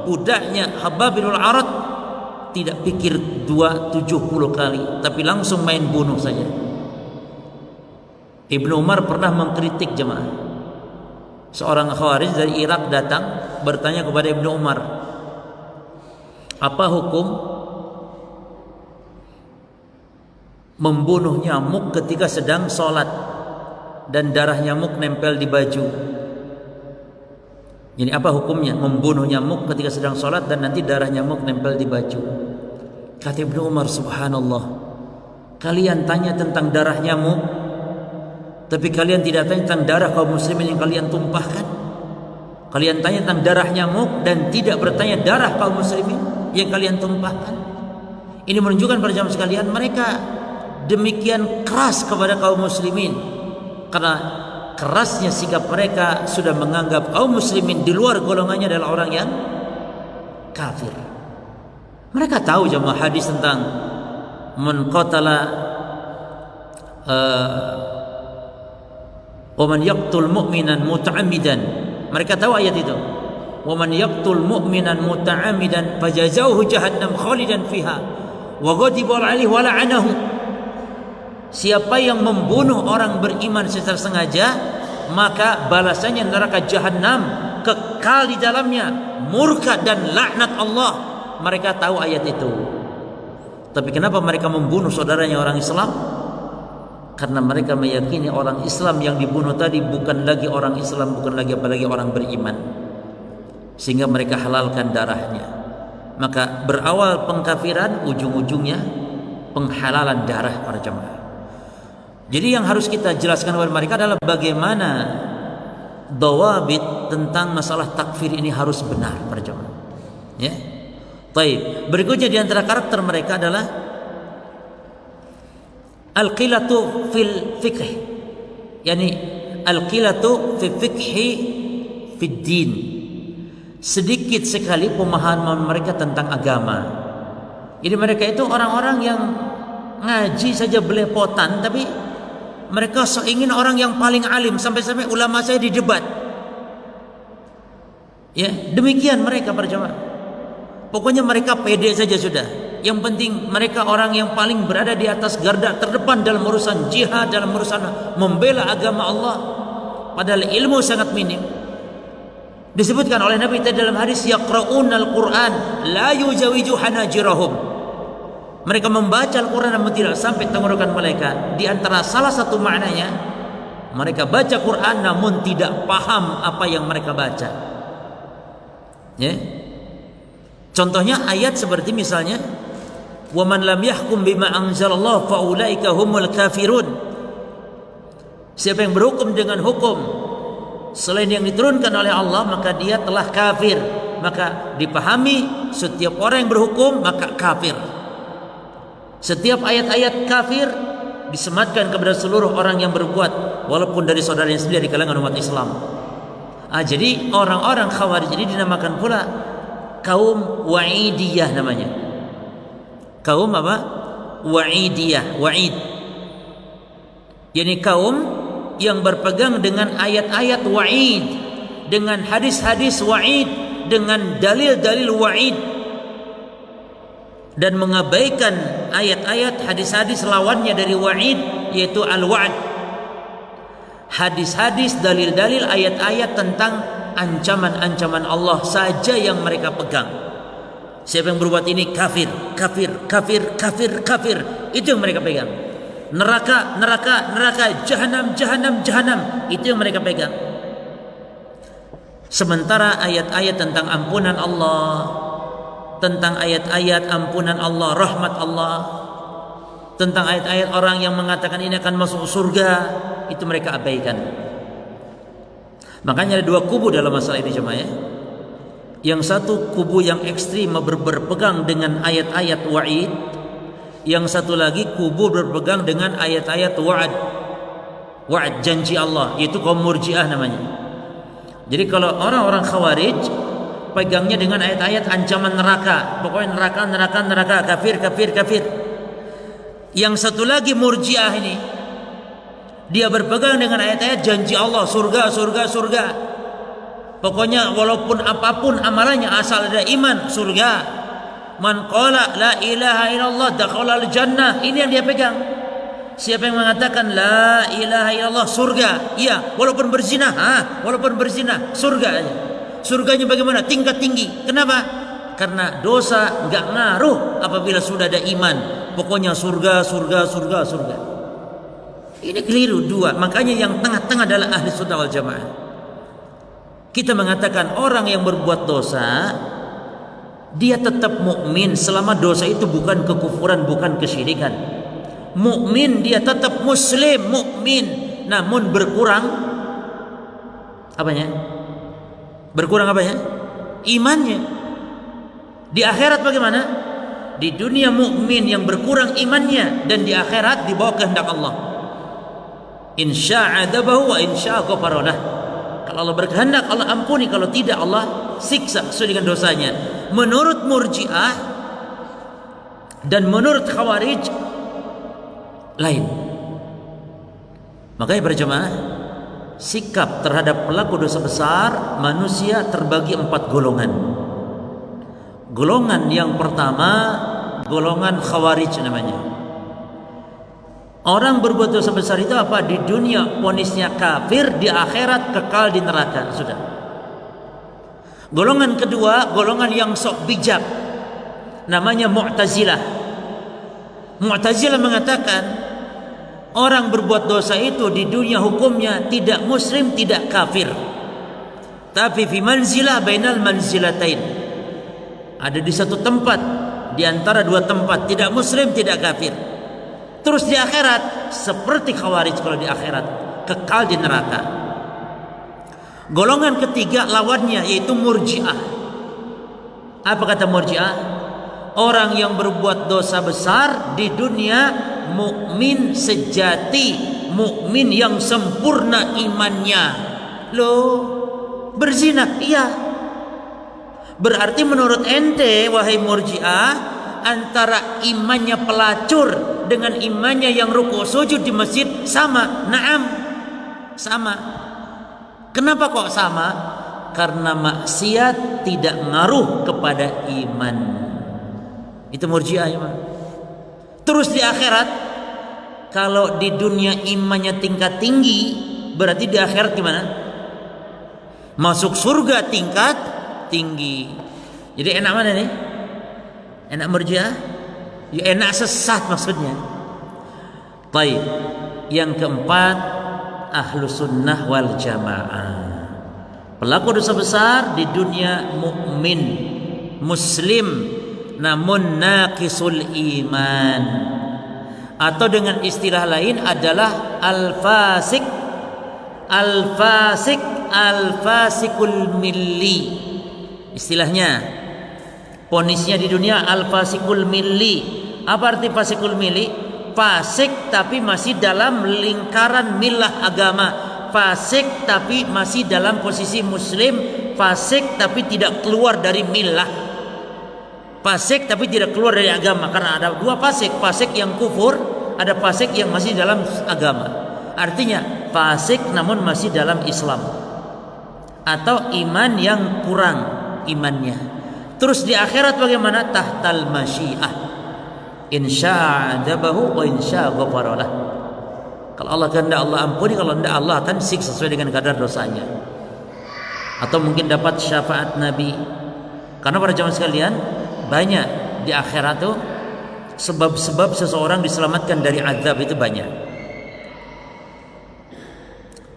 budaknya Habab bin al-Arat tidak pikir 70 kali, tapi langsung main bunuh saja. Ibnu Umar pernah mengkritik jemaah. Seorang Khawarij dari Irak datang bertanya kepada Ibnu Umar, apa hukum membunuh nyamuk ketika sedang sholat dan darah nyamuk nempel di baju? Jadi apa hukumnya membunuh nyamuk ketika sedang sholat dan nanti darah nyamuk nempel di baju? Kata Ibnu Umar, subhanallah, kalian tanya tentang darah nyamuk, tapi kalian tidak tanya tentang darah kaum muslimin yang kalian tumpahkan. Kalian tanya tentang darah nyamuk dan tidak bertanya darah kaum muslimin yang kalian tumpahkan. Ini menunjukkan pada jamaah sekalian, mereka demikian keras kepada kaum muslimin karena kerasnya sikap mereka sudah menganggap kaum muslimin di luar golongannya adalah orang yang kafir. Mereka tahu jamaah hadis tentang man qatala wa man yaqtul mu'minan muta'ammidan. Mereka tahu ayat itu. Wa man yaqtul mu'minan muta'ammidan fajazauhu jahannam khalidan fiha wa ghadiba 'alaihi wa la'anahu. Siapa yang membunuh orang beriman secara sengaja, maka balasannya neraka jahanam, kekal di dalamnya, murka dan laknat Allah. Mereka tahu ayat itu. Tapi kenapa mereka membunuh saudaranya orang Islam? Karena mereka meyakini orang Islam yang dibunuh tadi bukan lagi orang Islam, bukan lagi apalagi orang beriman, sehingga mereka halalkan darahnya. Maka berawal pengkafiran, ujung-ujungnya penghalalan darah para jamaah. Jadi yang harus kita jelaskan kepada mereka adalah bagaimana dawabit tentang masalah takfir ini harus benar para jamaah. Ya. Baik, berikutnya di antara karakter mereka adalah al-qilatu fil fiqh. Yani al-qilatu fi fiqhi fid din. Sedikit sekali pemahaman mereka tentang agama. Jadi mereka itu orang-orang yang ngaji saja belepotan, tapi mereka ingin orang yang paling alim, sampai-sampai ulama saya didebat. Ya, demikian mereka para jamaah. Pokoknya mereka pede saja sudah. Yang penting mereka orang yang paling berada di atas garda terdepan dalam urusan jihad, dalam urusan membela agama Allah. Padahal ilmu sangat minim. Disebutkan oleh Nabi dalam hadis, yaqra'unal Qur'an la yujawiju hanajirahum. Mereka membaca Al-Quran namun tidak sampai tenggorokan mereka. Di antara salah satu maknanya, mereka baca Quran namun tidak paham apa yang mereka baca. Ya. Contohnya ayat seperti misalnya, wa man lam yahkum bima anzalallahu fa ulaika humul kafirun. Siapa yang berhukum dengan hukum selain yang diturunkan oleh Allah, maka dia telah kafir. Maka dipahami setiap orang yang berhukum maka kafir. Setiap ayat-ayat kafir disematkan kepada seluruh orang yang berbuat, walaupun dari saudaranya sendiri di kalangan umat Islam. Jadi orang-orang Khawarij ini dinamakan pula kaum Wa'idiyah namanya. Kaum apa? Wa'idiyah, Wa'id. Yani kaum yang berpegang dengan ayat-ayat Wa'id, dengan hadis-hadis Wa'id, dengan dalil-dalil Wa'id, dan mengabaikan ayat-ayat hadis-hadis lawannya dari Wa'id, yaitu Al-Wa'd. Hadis-hadis, dalil-dalil, ayat-ayat tentang ancaman-ancaman Allah saja yang mereka pegang. Siapa yang berbuat ini kafir, kafir, kafir, kafir, kafir. Itu yang mereka pegang. Neraka, neraka, neraka, jahanam, jahanam, jahanam. Itu yang mereka pegang. Sementara ayat-ayat tentang ampunan Allah, tentang ayat-ayat ampunan Allah, rahmat Allah, tentang ayat-ayat orang yang mengatakan ini akan masuk surga, itu mereka abaikan. Makanya ada dua kubu dalam masalah ini jemaah ya. Yang satu kubu yang ekstrim berpegang dengan ayat-ayat wa'id, yang satu lagi kubu berpegang dengan ayat-ayat wa'ad, wa'ad janji Allah, yaitu kaum Murji'ah namanya. Jadi kalau orang-orang Khawarij pegangnya dengan ayat-ayat ancaman neraka, pokoknya neraka, neraka, neraka, kafir, kafir, kafir. Yang satu lagi Murji'ah ini, dia berpegang dengan ayat-ayat janji Allah, surga, surga, surga. Pokoknya walaupun apapun amalannya asal ada iman, surga. Man qala la ilaha illallah dakhala al-jannah. Ini yang dia pegang. Siapa yang mengatakan la ilaha illallah, surga. Iya, walaupun berzina, walaupun berzina, surga aja. Surganya bagaimana? Tingkat tinggi. Kenapa? Karena dosa enggak ngaruh apabila sudah ada iman. Pokoknya surga, surga, surga, surga. Ini keliru dua. Makanya yang tengah-tengah adalah ahli sunnah wal jamaah. Kita mengatakan orang yang berbuat dosa, dia tetap mukmin selama dosa itu bukan kekufuran, bukan kesyirikan. Mukmin, dia tetap muslim, mukmin, namun berkurang apanya? Berkurang apanya? Imannya. Di akhirat bagaimana? Di dunia mukmin yang berkurang imannya, dan di akhirat di bawah kehendak Allah. Insya adabahu wa insya ghafara lah. Kalau Allah berkehendak, Allah ampuni. Kalau tidak, Allah siksa sesuai dengan dosanya. Menurut Murji'ah dan menurut Khawarij lain. Makanya berjamaah, sikap terhadap pelaku dosa besar manusia terbagi 4 golongan. Golongan yang pertama, golongan Khawarij namanya. Orang berbuat dosa besar itu apa? Di dunia ponisnya kafir, di akhirat kekal di neraka. Sudah. Golongan kedua, golongan yang sok bijak, namanya Mu'tazilah. Mu'tazilah mengatakan orang berbuat dosa itu di dunia hukumnya tidak muslim, tidak kafir, tapi fi manzilah bainal manzilatain, ada di satu tempat di antara dua tempat, tidak muslim, tidak kafir. Terus di akhirat seperti Khawarij, kalau di akhirat kekal di neraka. Golongan ketiga lawannya yaitu Murji'ah. Apa kata Murji'ah? Orang yang berbuat dosa besar di dunia mukmin sejati, mukmin yang sempurna imannya. Loh, berzina? Iya. Berarti menurut ente wahai Murji'ah, antara imannya pelacur dengan imannya yang ruku sujud di masjid sama? Naam, sama. Kenapa kok sama? Karena maksiat tidak ngaruh kepada iman. Itu Murji'ah ya, Pak. Terus di akhirat, kalau di dunia imannya tingkat tinggi, berarti di akhirat gimana? Masuk surga tingkat tinggi. Jadi enak mana nih? Enak Murji'ah? Ya enak sesat maksudnya. Baik. Yang keempat, ahlu sunnah wal jamaah. Pelaku dosa besar di dunia mukmin, muslim, namun naqisul iman. Atau dengan istilah lain adalah al-fasik, al-fasik, al-fasikul milli. Istilahnya, ponisnya di dunia al-fasikul milli. Apa arti fasikul milli? Fasik tapi masih dalam lingkaran milah agama, fasik tapi masih dalam posisi muslim, fasik tapi tidak keluar dari milah, fasik tapi tidak keluar dari agama. Karena ada dua fasik, fasik yang kufur, ada fasik yang masih dalam agama. Artinya fasik namun masih dalam Islam, atau iman yang kurang imannya. Terus di akhirat bagaimana? Tahtal masyiah, insya adabahu wa insya ghafara lah. Kalau Allah kehendak Allah ampuni, kalau tidak Allah akan siksa sesuai dengan kadar dosanya. Atau mungkin dapat syafaat Nabi. Karena para jamaah sekalian, banyak di akhirat tuh sebab-sebab seseorang diselamatkan dari azab itu banyak.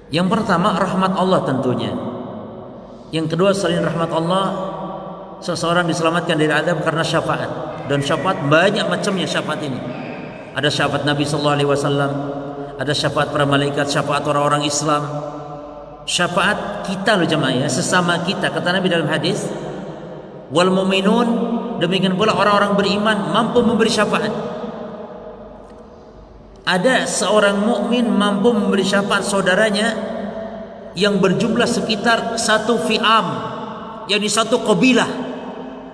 Yang pertama rahmat Allah tentunya. Yang kedua selain rahmat Allah, seseorang diselamatkan dari azab karena syafaat. Dan syafaat banyak macamnya syafaat ini. Ada syafaat Nabi sallallahu alaihi wasallam, ada syafaat para malaikat, syafaat orang-orang Islam, syafaat kita loh jemaah ya, sesama kita. Kata Nabi dalam hadis, wal mu'minun, demikian pula orang-orang beriman mampu memberi syafaat. Ada seorang mukmin mampu memberi syafaat saudaranya yang berjumlah sekitar satu fi'am, yakni satu qabilah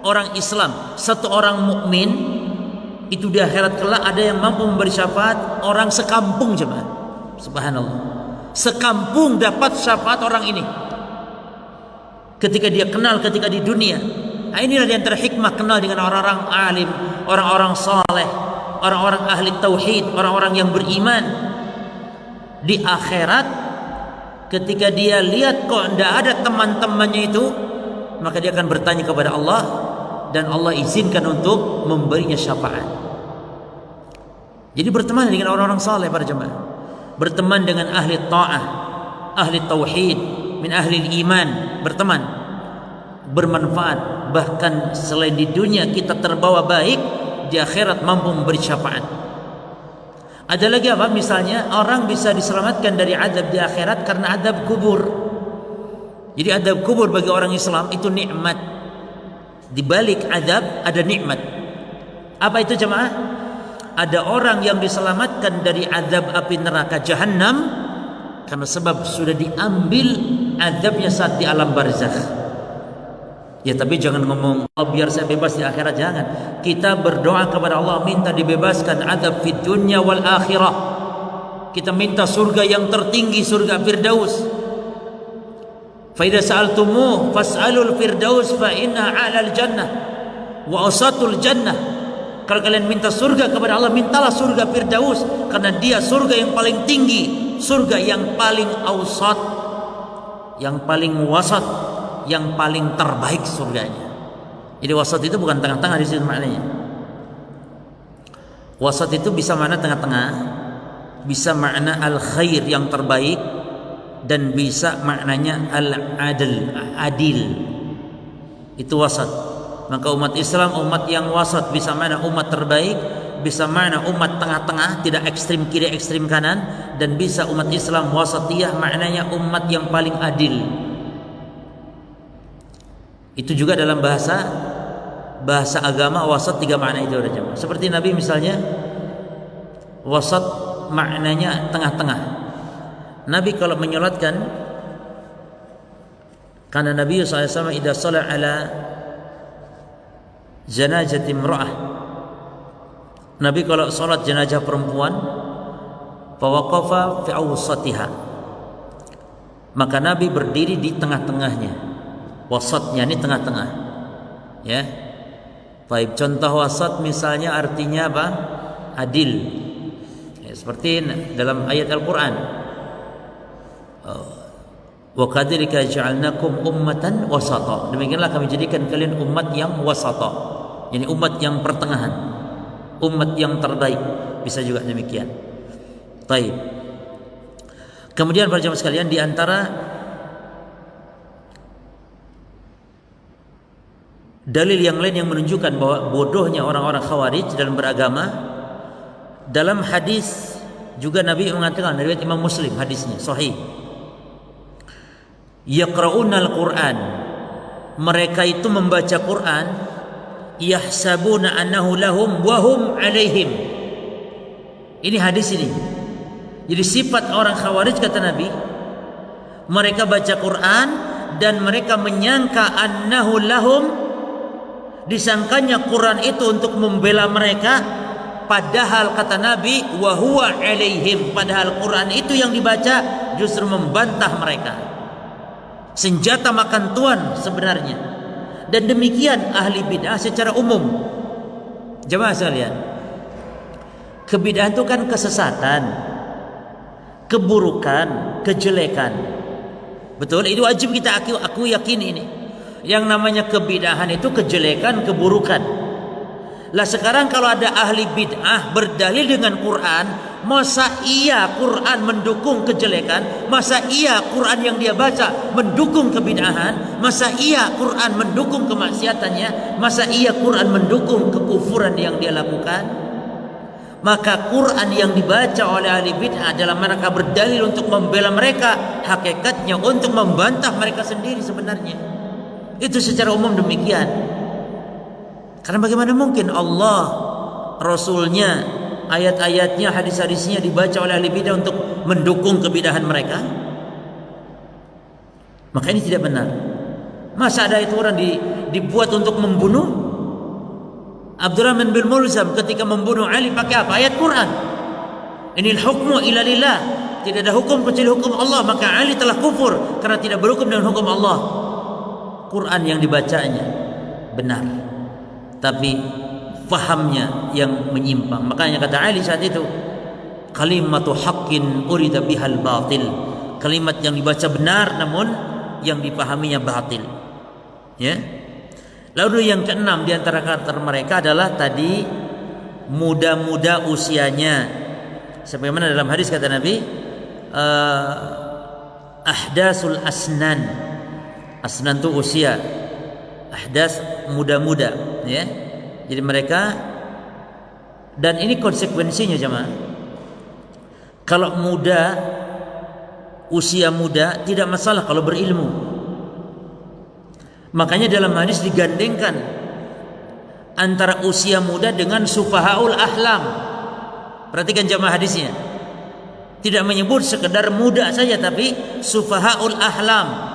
orang Islam, satu orang mukmin, itu di akhirat kelak ada yang mampu memberi syafaat orang sekampung jemaah. Subhanallah. Sekampung dapat syafaat orang ini. Ketika dia kenal ketika di dunia. Nah, inilah di antara hikmah kenal dengan orang-orang alim, orang-orang saleh, orang-orang ahli tauhid, orang-orang yang beriman. Di akhirat ketika dia lihat kok tidak ada teman-temannya itu, maka dia akan bertanya kepada Allah dan Allah izinkan untuk memberinya syafaat. Jadi berteman dengan orang-orang saleh para jemaah, berteman dengan ahli ta'ah, ahli tauhid, min ahli iman, berteman bermanfaat. Bahkan selain di dunia kita terbawa baik, di akhirat mampu memberi syafaat. Ada lagi apa? Misalnya orang bisa diselamatkan dari azab di akhirat karena azab kubur. Jadi azab kubur bagi orang Islam itu nikmat. Di balik azab ada nikmat. Apa itu jemaah? Ada orang yang diselamatkan dari azab api neraka jahanam karena sebab sudah diambil azabnya saat di alam barzakh. Ya tapi jangan ngomong oh, biar saya bebas di akhirat, jangan. Kita berdoa kepada Allah minta dibebaskan azab fid dunya wal akhirah. Kita minta surga yang tertinggi, surga Firdaus. Fa idza sa'altumuh fas'alul firdaus fa inna 'alal jannah wa asatul jannah. Kalau kalian minta surga kepada Allah, mintalah surga Firdaus karena dia surga yang paling tinggi, surga yang paling ausat, yang paling wasat, yang paling terbaik surganya. Jadi wasat itu bukan tengah-tengah di situ maknanya. Wasat itu bisa makna tengah-tengah, bisa makna al-khair yang terbaik, dan bisa maknanya al-adil, adil. Itu wasat. Maka umat Islam umat yang wasat, bisa makna umat terbaik, bisa makna umat tengah-tengah, tidak ekstrim kiri ekstrim kanan, dan bisa umat Islam wasatiyah maknanya umat yang paling adil. Itu juga dalam bahasa agama wasat tiga makna itu ada jemaah. Seperti Nabi misalnya wasat maknanya tengah-tengah. Nabi kalau menyolatkan, karena Nabi SAW idza shalla ala janazati imra'ah, Nabi kalau salat jenazah perempuan fa waqafa fi awsatiha, maka Nabi berdiri di tengah-tengahnya. Wasatnya ini tengah-tengah, ya. Baik, contoh wasat misalnya artinya apa? Adil. Ya, seperti dalam ayat Al-Quran, wa kadzalika ja'alnakum ummatan wasata. Demikianlah kami jadikan kalian umat yang wasata, yani umat yang pertengahan, umat yang terbaik. Bisa juga demikian. Baik. Kemudian para jemaah sekalian, di antara dalil yang lain yang menunjukkan bahwa bodohnya orang-orang Khawarij dalam beragama, dalam hadis juga Nabi mengatakan, riwayat Imam Muslim hadisnya sahih, yaqra'una al-Qur'an, mereka itu membaca Quran, yahsabuna annahu lahum wa hum alaihim. Ini hadis ini. Jadi sifat orang Khawarij kata Nabi, mereka baca Quran dan mereka menyangka annahu lahum, disangkanya Quran itu untuk membela mereka, padahal kata Nabi wa huwa alaihim, padahal Quran itu yang dibaca justru membantah mereka. Senjata makan tuan sebenarnya. Dan demikian ahli bid'ah secara umum. Jemaah sekalian, kebid'ahan itu kan kesesatan, keburukan, kejelekan. Betul, itu wajib kita aku yakini ini. Yang namanya kebid'ahan itu kejelekan, keburukan. Lah sekarang kalau ada ahli bid'ah berdalil dengan Quran, masa iya Quran mendukung kejelekan? Masa iya Quran yang dia baca mendukung kebid'ahan? Masa iya Quran mendukung kemaksiatannya? Masa iya Quran mendukung kekufuran yang dia lakukan? Maka Quran yang dibaca oleh ahli bid'ah dalam mereka berdalil untuk membela mereka, hakikatnya untuk membantah mereka sendiri sebenarnya. Itu secara umum demikian. Karena bagaimana mungkin Allah, Rasulnya, ayat-ayatnya, hadis-hadisnya dibaca oleh ahli bidah untuk mendukung kebidahan mereka? Maka ini tidak benar. Masa ada itu orang dibuat untuk membunuh? Abdurrahman bin Mulzam ketika membunuh Ali pakai apa? Ayat Quran. Inil hukmu illa lillah. Tidak ada hukum kecuali hukum Allah. Maka Ali telah kufur karena tidak berhukum dengan hukum Allah. Quran yang dibacanya benar, tapi fahamnya yang menyimpang. Makanya kata Ali saat itu, kalimatu haqqin urida bihal batil. Kalimat yang dibaca benar namun yang dipahaminya batil. Ya. Lalu yang keenam di antara karakter mereka adalah tadi muda-muda usianya. Sebagaimana dalam hadis kata Nabi, ahdasul asnan. Asnan itu usia. Ahdas muda-muda, ya. Jadi mereka, dan ini konsekuensinya jemaah. Kalau muda, usia muda tidak masalah kalau berilmu. Makanya dalam hadis digandengkan antara usia muda dengan sufahaul ahlam. Perhatikan jamaah hadisnya. Tidak menyebut sekedar muda saja, tapi sufahaul ahlam.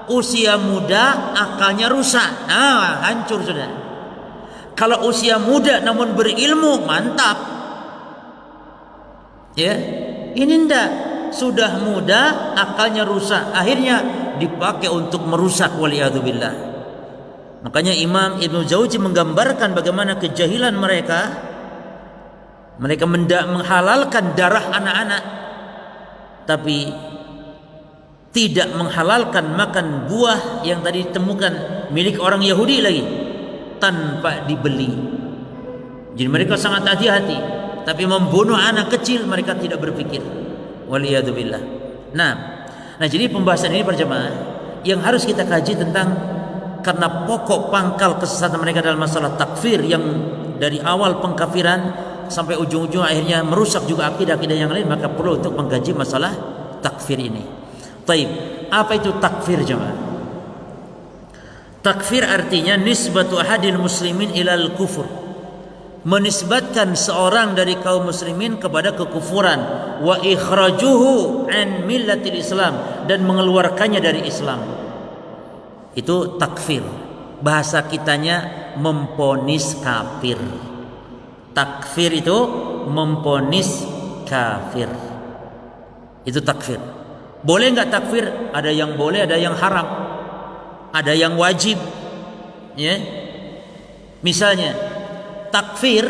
Usia muda akalnya rusak. Nah, hancur sudah. Kalau usia muda namun berilmu, mantap. Ya. Ini ndak. Sudah muda, akalnya rusak. Akhirnya dipakai untuk merusak, waliyadzubillah. Makanya Imam Ibnu Jauzi menggambarkan bagaimana kejahilan mereka. Mereka menghalalkan darah anak-anak, tapi tidak menghalalkan makan buah yang tadi ditemukan milik orang Yahudi lagi tanpa dibeli. Jadi mereka sangat hati-hati, tapi membunuh anak kecil mereka tidak berpikir. Waliyadzubillah. Nah, jadi pembahasan ini berjamaah yang harus kita kaji tentang, karena pokok pangkal kesesatan mereka dalam masalah takfir yang dari awal pengkafiran sampai ujung-ujung akhirnya merusak juga akidah-akidah yang lain, maka perlu untuk mengkaji masalah takfir ini. Taib, apa itu takfir jemaah? Takfir artinya nisbatu ahadil muslimin ilal kufur. Menisbatkan seorang dari kaum muslimin kepada kekufuran, wa ikhrajuhu an millatil Islam, dan mengeluarkannya dari Islam. Itu takfir. Bahasa kitanya memponis kafir. Takfir itu memponis kafir. Itu takfir. Boleh enggak takfir? Ada yang boleh, ada yang haram. Ada yang wajib. Ya. Misalnya takfir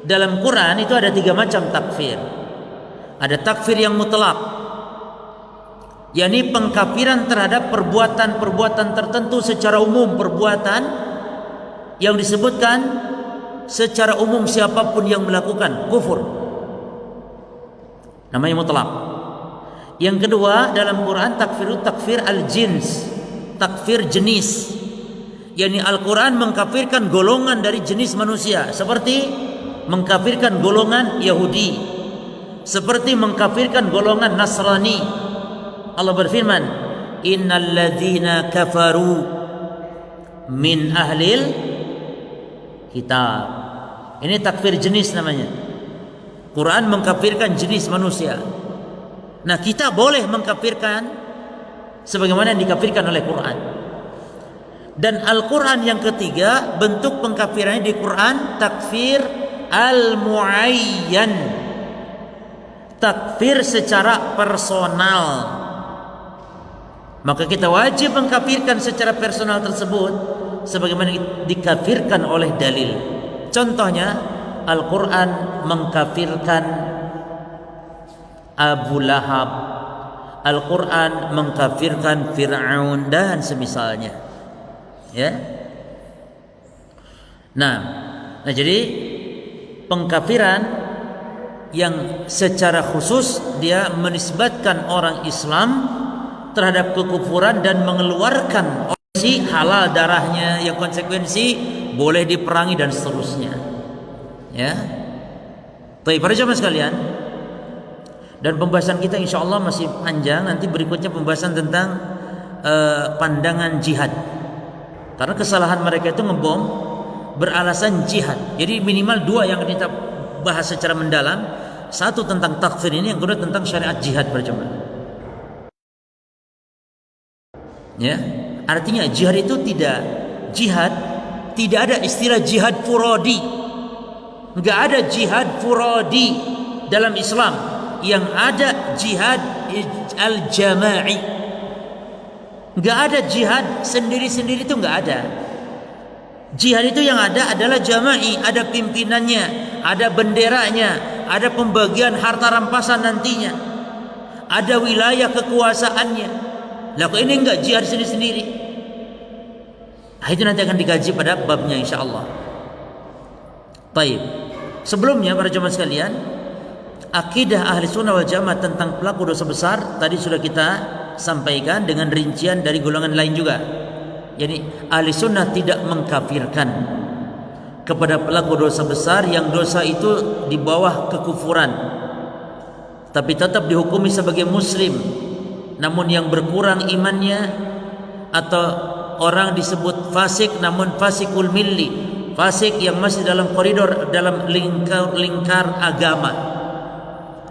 dalam Quran itu ada 3 macam takfir. Ada takfir yang mutlak, yakni pengkafiran terhadap perbuatan-perbuatan tertentu secara umum, perbuatan yang disebutkan secara umum siapapun yang melakukan kufur, namanya mutlak. Yang kedua dalam Quran takfir al-jins, takfir jenis. yakni Al-Quran mengkafirkan golongan dari jenis manusia, seperti mengkafirkan golongan Yahudi, seperti mengkafirkan golongan Nasrani. Allah berfirman, innal ladzina kafaru min ahlil kitab. Ini takfir jenis namanya. Quran mengkafirkan jenis manusia. Nah, kita boleh mengkafirkan sebagaimana yang dikafirkan oleh Quran. Dan Al-Quran yang ketiga, bentuk pengkafirannya di Quran takfir al-muayyan, takfir secara personal. Maka kita wajib mengkafirkan secara personal tersebut sebagaimana dikafirkan oleh dalil. Contohnya Al-Quran mengkafirkan Abu Lahab, Al-Quran mengkafirkan Fir'aun dan semisalnya. Ya. Nah, jadi pengkafiran yang secara khusus dia menisbatkan orang Islam terhadap kekufuran dan mengeluarkan si halal darahnya, yang konsekuensi boleh diperangi dan seterusnya. Ya. Baik, para jamaah sekalian, dan pembahasan kita insya Allah masih panjang. Nanti berikutnya pembahasan tentang pandangan jihad. Karena kesalahan mereka itu ngebom beralasan jihad. Jadi minimal 2 yang kita bahas secara mendalam. Satu tentang takfir ini, yang kedua tentang syariat jihad berjamaah. Ya, artinya jihad itu tidak ada istilah jihad furadi. Enggak ada jihad furadi dalam Islam. Yang ada jihad al-jama'i. Enggak ada jihad sendiri-sendiri, itu enggak ada. Jihad itu yang ada adalah jama'i, ada pimpinannya, ada benderanya, ada pembagian harta rampasan nantinya, ada wilayah kekuasaannya. Lah kok ini enggak jihad sendiri-sendiri? Nah, itu nanti akan dikaji pada babnya insyaallah. Baik. Sebelumnya para jemaah sekalian, akidah ahli sunnah wal jamaah tentang pelaku dosa besar tadi sudah kita sampaikan dengan rincian dari golongan lain juga. Jadi ahli sunnah tidak mengkafirkan kepada pelaku dosa besar yang dosa itu di bawah kekufuran, tapi tetap dihukumi sebagai muslim. Namun yang berkurang imannya, atau orang disebut fasik namun fasikul milli, fasik yang masih dalam koridor, dalam lingkar agama,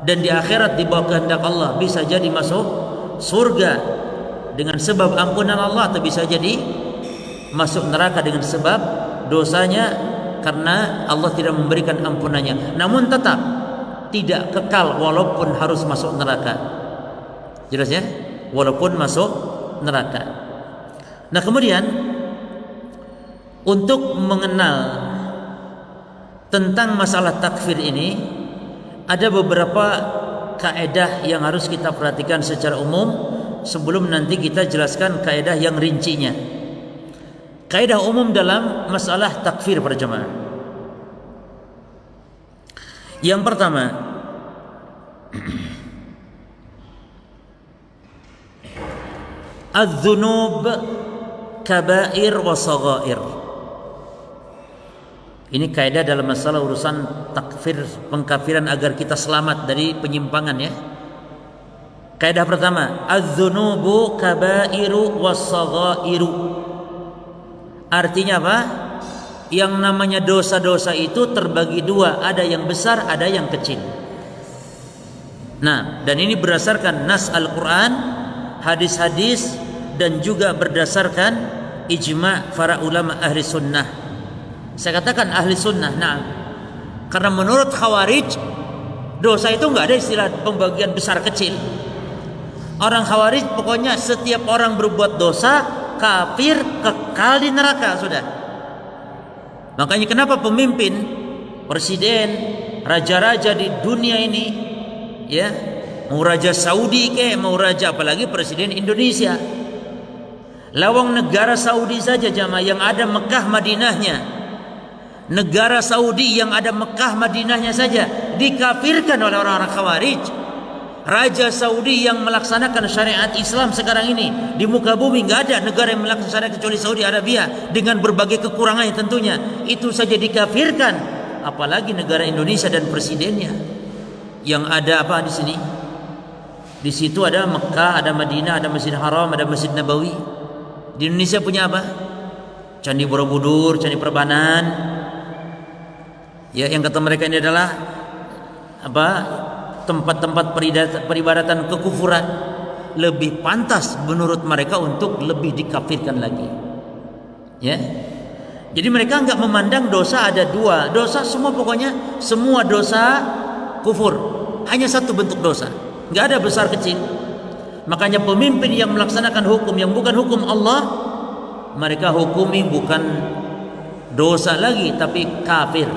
dan di akhirat di bawah kehendak Allah, bisa jadi masuk surga dengan sebab ampunan Allah, atau bisa jadi masuk neraka dengan sebab dosanya, karena Allah tidak memberikan ampunannya. Namun tetap tidak kekal walaupun harus masuk neraka. Jelas ya? Walaupun masuk neraka. Nah, kemudian untuk mengenal tentang masalah takfir ini, ada beberapa kaedah yang harus kita perhatikan secara umum sebelum nanti kita jelaskan kaedah yang rincinya. Kaedah umum dalam masalah takfir para jemaah. Yang pertama, adz-dzunub kabair wa shaghair. Ini kaidah dalam masalah urusan takfir, pengkafiran, agar kita selamat dari penyimpangan ya. Kaidah pertama, adz-dzunubu kabairu was-shaghairu. Artinya apa? Yang namanya dosa-dosa itu terbagi dua, ada yang besar, ada yang kecil. Nah, dan ini berdasarkan nas Al-Quran, hadis-hadis, dan juga berdasarkan ijma' para ulama ahli sunnah. Saya katakan ahli sunnah, nah, karena menurut Khawarij dosa itu nggak ada istilah pembagian besar kecil. Orang Khawarij pokoknya setiap orang berbuat dosa kafir, kekal di neraka sudah. Makanya kenapa pemimpin, presiden, raja-raja di dunia ini, ya, mau raja Saudi mau raja, apalagi presiden Indonesia, lawang negara Saudi saja jamaah yang ada Mekah Madinahnya, negara Saudi yang ada Mekah Madinahnya saja dikafirkan oleh orang-orang Khawarij. Raja Saudi yang melaksanakan syariat Islam sekarang ini di muka bumi, nggak ada negara yang melaksanakan syariat kecuali Saudi Arabia dengan berbagai kekurangannya tentunya, itu saja dikafirkan, apalagi negara Indonesia dan presidennya yang ada apa di sini? Di situ ada Mekah, ada Madinah, ada Masjid Haram, ada Masjid Nabawi. Di Indonesia punya apa? Candi Borobudur, Candi Prambanan. Ya, yang kata mereka ini adalah apa? Tempat-tempat peribadatan kekufuran. Lebih pantas menurut mereka untuk lebih dikafirkan lagi. Ya. Jadi mereka enggak memandang dosa ada dua. Dosa semua, pokoknya semua dosa kufur. Hanya satu bentuk dosa. Enggak ada besar kecil. Makanya pemimpin yang melaksanakan hukum yang bukan hukum Allah, mereka hukumi bukan dosa lagi tapi kafir.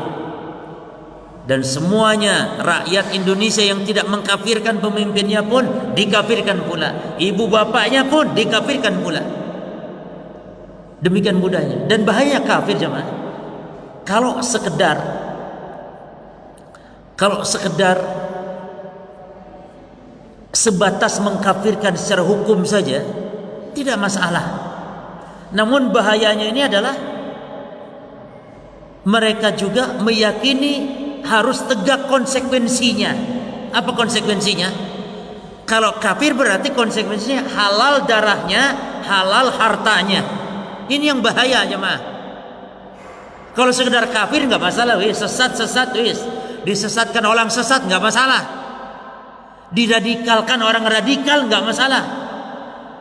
Dan semuanya rakyat Indonesia yang tidak mengkafirkan pemimpinnya pun dikafirkan pula, ibu bapaknya pun dikafirkan pula. Demikian mudahnya. Dan bahaya kafir jemaah, kalau sekedar sebatas mengkafirkan secara hukum saja tidak masalah. Namun bahayanya ini adalah mereka juga meyakini harus tegak konsekuensinya. Apa konsekuensinya? Kalau kafir berarti konsekuensinya halal darahnya, halal hartanya. Ini yang bahaya jemaah. Kalau sekedar kafir nggak masalah, sesat wis, disesatkan orang sesat nggak masalah, diradikalkan orang radikal nggak masalah.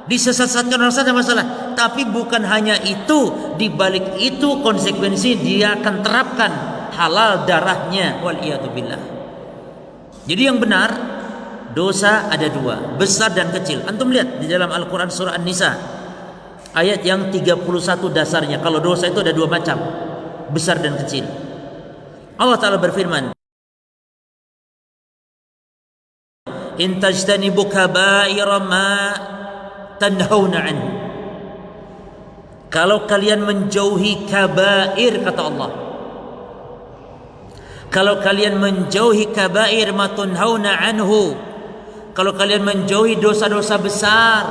Disesatkan orang saja masalah. Tapi bukan hanya itu, di balik itu konsekuensi dia akan terapkan halal darahnya. Waliyadzubillah. Jadi yang benar, dosa ada dua, besar dan kecil. Antum lihat di dalam Al-Quran surah An-Nisa ayat yang 31 dasarnya. Kalau dosa itu ada dua macam, besar dan kecil. Allah Ta'ala berfirman, in tajtanibu kaba'ira ma tanhauna anhu. Kalau kalian menjauhi kabair, kata Allah, kalau kalian menjauhi kabair ma tunhauna anhu, kalau kalian menjauhi dosa-dosa besar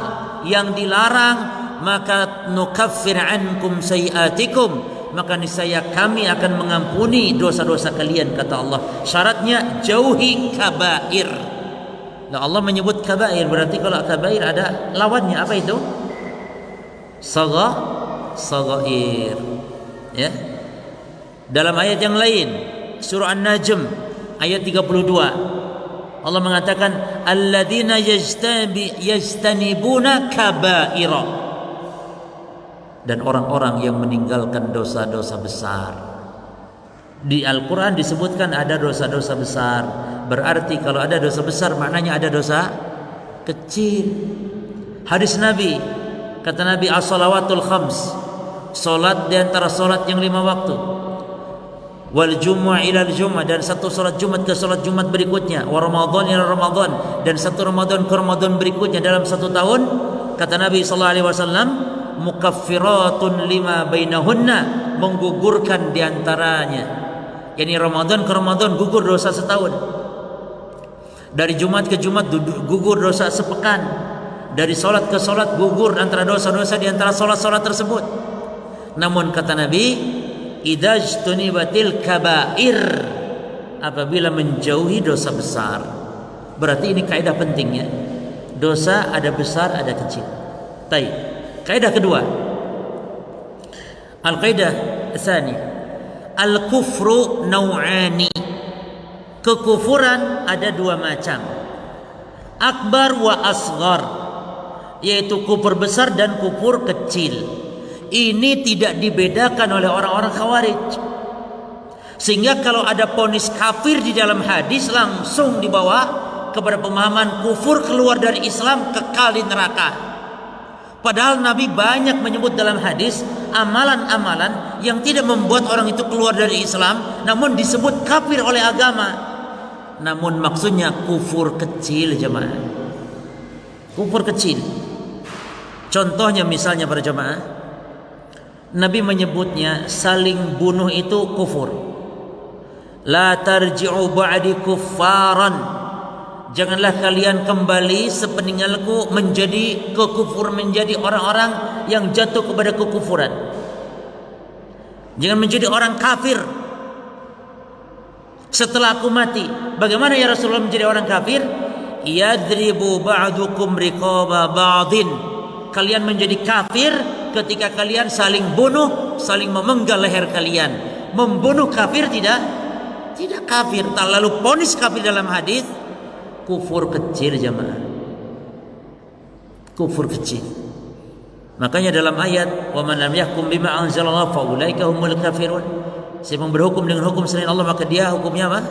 yang dilarang, maka nukaffir ankum sayiatikum, maka niscaya kami akan mengampuni dosa-dosa kalian, kata Allah. Syaratnya jauhi kabair. Nah, Allah menyebut kabair, berarti kalau kabair ada lawannya, apa itu? Saghair. Ya. Dalam ayat yang lain, surah An-Najm ayat 32, Allah mengatakan alladzina yajtanibuna kabaira, dan orang-orang yang meninggalkan dosa-dosa besar. Di Al-Quran disebutkan ada dosa-dosa besar. Berarti kalau ada dosa besar, maknanya ada dosa kecil. Hadis Nabi, kata Nabi, as-salawatul khams, solat di antara solat yang 5 waktu, wal jumu'ah ila jumu'ah, dan satu solat Jumat ke solat Jumat berikutnya, wa Ramadan ila Ramadan, dan satu Ramadan ke Ramadan berikutnya dalam satu tahun, kata Nabi sallallahu alaihi wasallam, mukaffiratun lima bainahunna, menggugurkan diantaranya. Yani Ramadan ke Ramadan gugur dosa setahun. Dari Jumat ke Jumat gugur dosa sepekan. Dari solat ke solat gugur antara dosa-dosa di antara solat-solat tersebut. Namun kata Nabi, idajtunibatil kabair, apabila menjauhi dosa besar. Berarti ini kaidah pentingnya. Dosa ada besar, ada kecil. Baik. Kaidah kedua. Al-qaidah tsani. Al-kufru nau'ani. Kekufuran ada dua macam, akbar wa asghar, yaitu kufur besar dan kufur kecil. Ini tidak dibedakan oleh orang-orang Khawarij, sehingga kalau ada vonis kafir di dalam hadis langsung dibawa kepada pemahaman kufur, keluar dari Islam, kekal di neraka. Padahal Nabi banyak menyebut dalam hadis amalan-amalan yang tidak membuat orang itu keluar dari Islam, namun disebut kafir oleh agama. Namun maksudnya kufur kecil, jemaah. Kufur kecil. Contohnya misalnya para jemaah, Nabi menyebutnya saling bunuh itu kufur. La tarji'u ba'di kuffaran. Janganlah kalian kembali sepeninggalku menjadi kekufur, menjadi orang-orang yang jatuh kepada kekufuran. Jangan menjadi orang kafir setelah aku mati. Bagaimana ya Rasulullah menjadi orang kafir? Yadribu ba'dukum riqaba ba'din. Kalian menjadi kafir ketika kalian saling bunuh, saling memenggal leher kalian. Membunuh kafir tidak? Tidak kafir. Tak lalu vonis kafir dalam hadis kufur kecil, jemaah. Kufur kecil. Makanya dalam ayat wa man lam yahkum bima anzalallahu fa ulaika humul kafirun. Siapa yang berhukum dengan hukum selain Allah, maka dia hukumnya apa?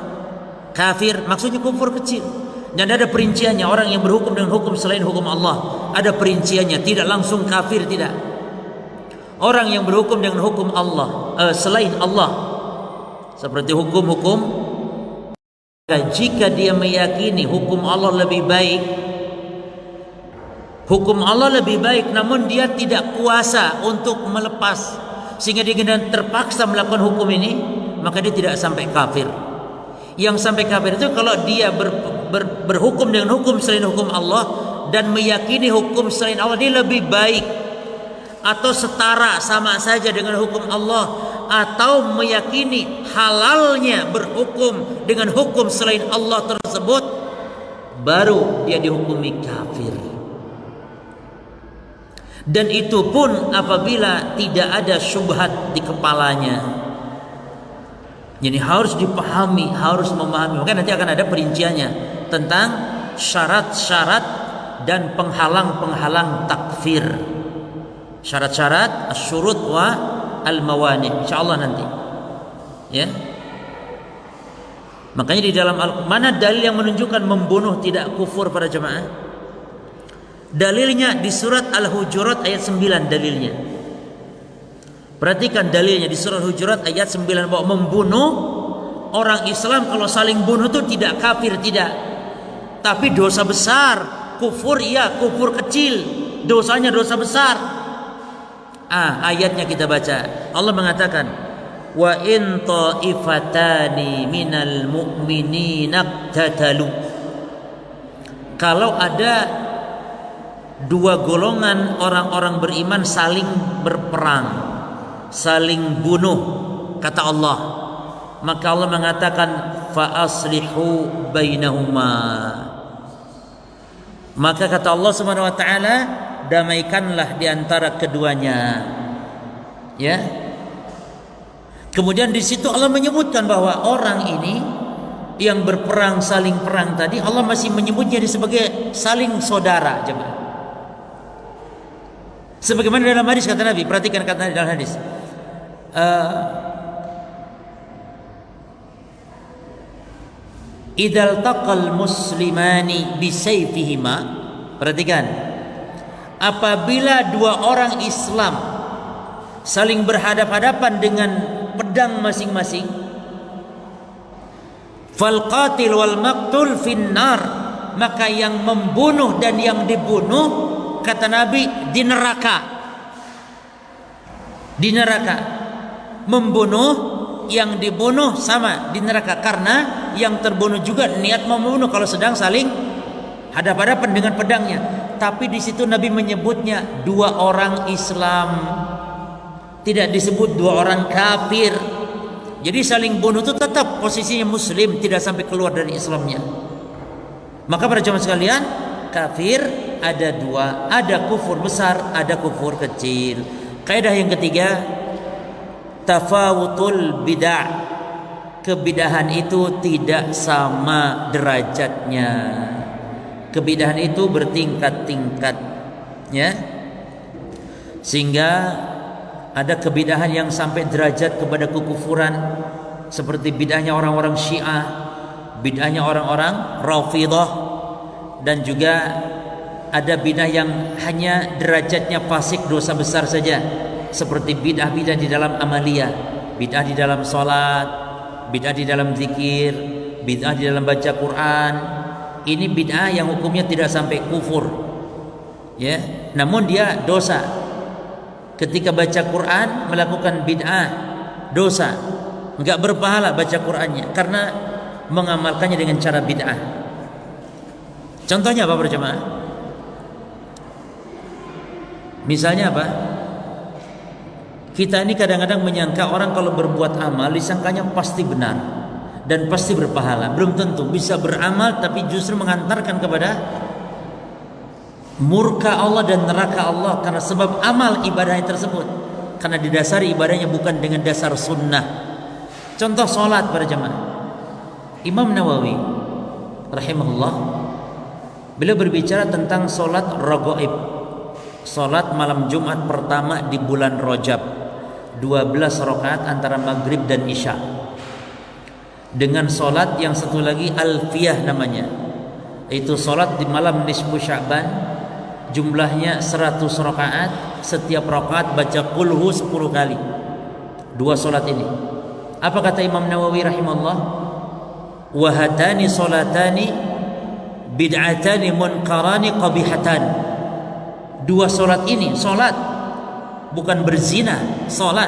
Kafir. Maksudnya kufur kecil. Dan ada perinciannya, orang yang berhukum dengan hukum selain hukum Allah, ada perinciannya, tidak langsung kafir, tidak. Orang yang berhukum dengan hukum Allah selain Allah, seperti hukum-hukum, jika dia meyakini hukum Allah lebih baik, hukum Allah lebih baik, namun dia tidak kuasa untuk melepas, sehingga dia terpaksa melakukan hukum ini, maka dia tidak sampai kafir. Yang sampai kafir itu kalau dia berhukum dengan hukum selain hukum Allah dan meyakini hukum selain Allah dia lebih baik atau setara, sama saja dengan hukum Allah, atau meyakini halalnya berhukum dengan hukum selain Allah tersebut, baru dia dihukumi kafir. Dan itu pun apabila tidak ada syubhat di kepalanya. Jadi harus dipahami, harus memahami. Maka nanti akan ada perinciannya tentang syarat-syarat dan penghalang-penghalang takfir. Syarat-syarat, asyurut wa al-mawani. Insyaallah nanti. Ya. Makanya di dalam mana dalil yang menunjukkan membunuh tidak kufur para jemaah? Dalilnya di surat Al-Hujurat ayat 9 dalilnya. Perhatikan dalilnya di surat Al-Hujurat ayat 9 bahwa membunuh orang Islam kalau saling bunuh itu tidak kafir, tidak. Tapi dosa besar. Kufur iya, kufur kecil. Dosanya dosa besar. Ayatnya kita baca. Allah mengatakan, wa in ta'ifatani minal mu'minina iqtatalu. Kalau ada dua golongan orang-orang beriman saling berperang, saling bunuh, kata Allah, maka Allah mengatakan fa aslihu bainahuma. Maka kata Allah Subhanahu wa taala, damaikanlah di antara keduanya. Ya. Kemudian di situ Allah menyebutkan bahwa orang ini yang berperang saling perang tadi Allah masih menyebutnya sebagai saling saudara, jemaah. Sebagaimana dalam hadis kata Nabi, perhatikan kata dalam hadis. Idzal taqal muslimani bisayfihima, perhatikan, apabila dua orang Islam saling berhadap-hadapan dengan pedang masing-masing, fal qatil wal maqtul finnar, maka yang membunuh dan yang dibunuh, kata Nabi, di neraka. Di neraka. Membunuh, yang dibunuh sama di neraka, karena yang terbunuh juga niat membunuh kalau sedang saling hadap-hadapan dengan pedangnya. Tapi di situ Nabi menyebutnya dua orang Islam, tidak disebut dua orang kafir. Jadi saling bunuh itu tetap posisinya muslim, tidak sampai keluar dari Islamnya. Maka para jemaah sekalian, kafir ada dua, ada kufur besar, ada kufur kecil. Kaidah yang ketiga, tafawutul bid'ah. Kebidahan itu tidak sama derajatnya. Kebidahan itu bertingkat-tingkat, ya. Sehingga ada kebidahan yang sampai derajat kepada kekufuran, seperti bid'ahnya orang-orang Syiah, bid'ahnya orang-orang Rafidhah, dan juga ada bid'ah yang hanya derajatnya fasik, dosa besar saja, seperti bid'ah-bid'ah di dalam amaliyah, bid'ah di dalam salat, bid'ah di dalam zikir, bid'ah di dalam baca Quran. Ini bid'ah yang hukumnya tidak sampai kufur, ya, namun dia dosa. Ketika baca Quran melakukan bid'ah, dosa, enggak berpahala baca Qurannya karena mengamalkannya dengan cara bid'ah. Contohnya apa para jemaah? Misalnya apa? Kita ini kadang-kadang menyangka orang kalau berbuat amal disangkanya pasti benar dan pasti berpahala. Belum tentu. Bisa beramal tapi justru mengantarkan kepada murka Allah dan neraka Allah karena sebab amal ibadahnya tersebut, karena didasari ibadahnya bukan dengan dasar sunnah. Contoh solat para jemaah. Imam Nawawi rahimahullah, beliau berbicara tentang solat raghaib, solat malam Jumat pertama di bulan Rajab, 12 rakaat antara maghrib dan isya, dengan solat yang satu lagi alfiyah namanya, yaitu solat di malam nisfu Sya'ban, jumlahnya 100 rakaat, setiap rakaat baca qulhu 10 kali. Dua solat ini. Apa kata Imam Nawawi rahimahullah? Wa hatani solatani bid'atani munkarani qabihatan. Dua solat ini, solat bukan berzina, solat.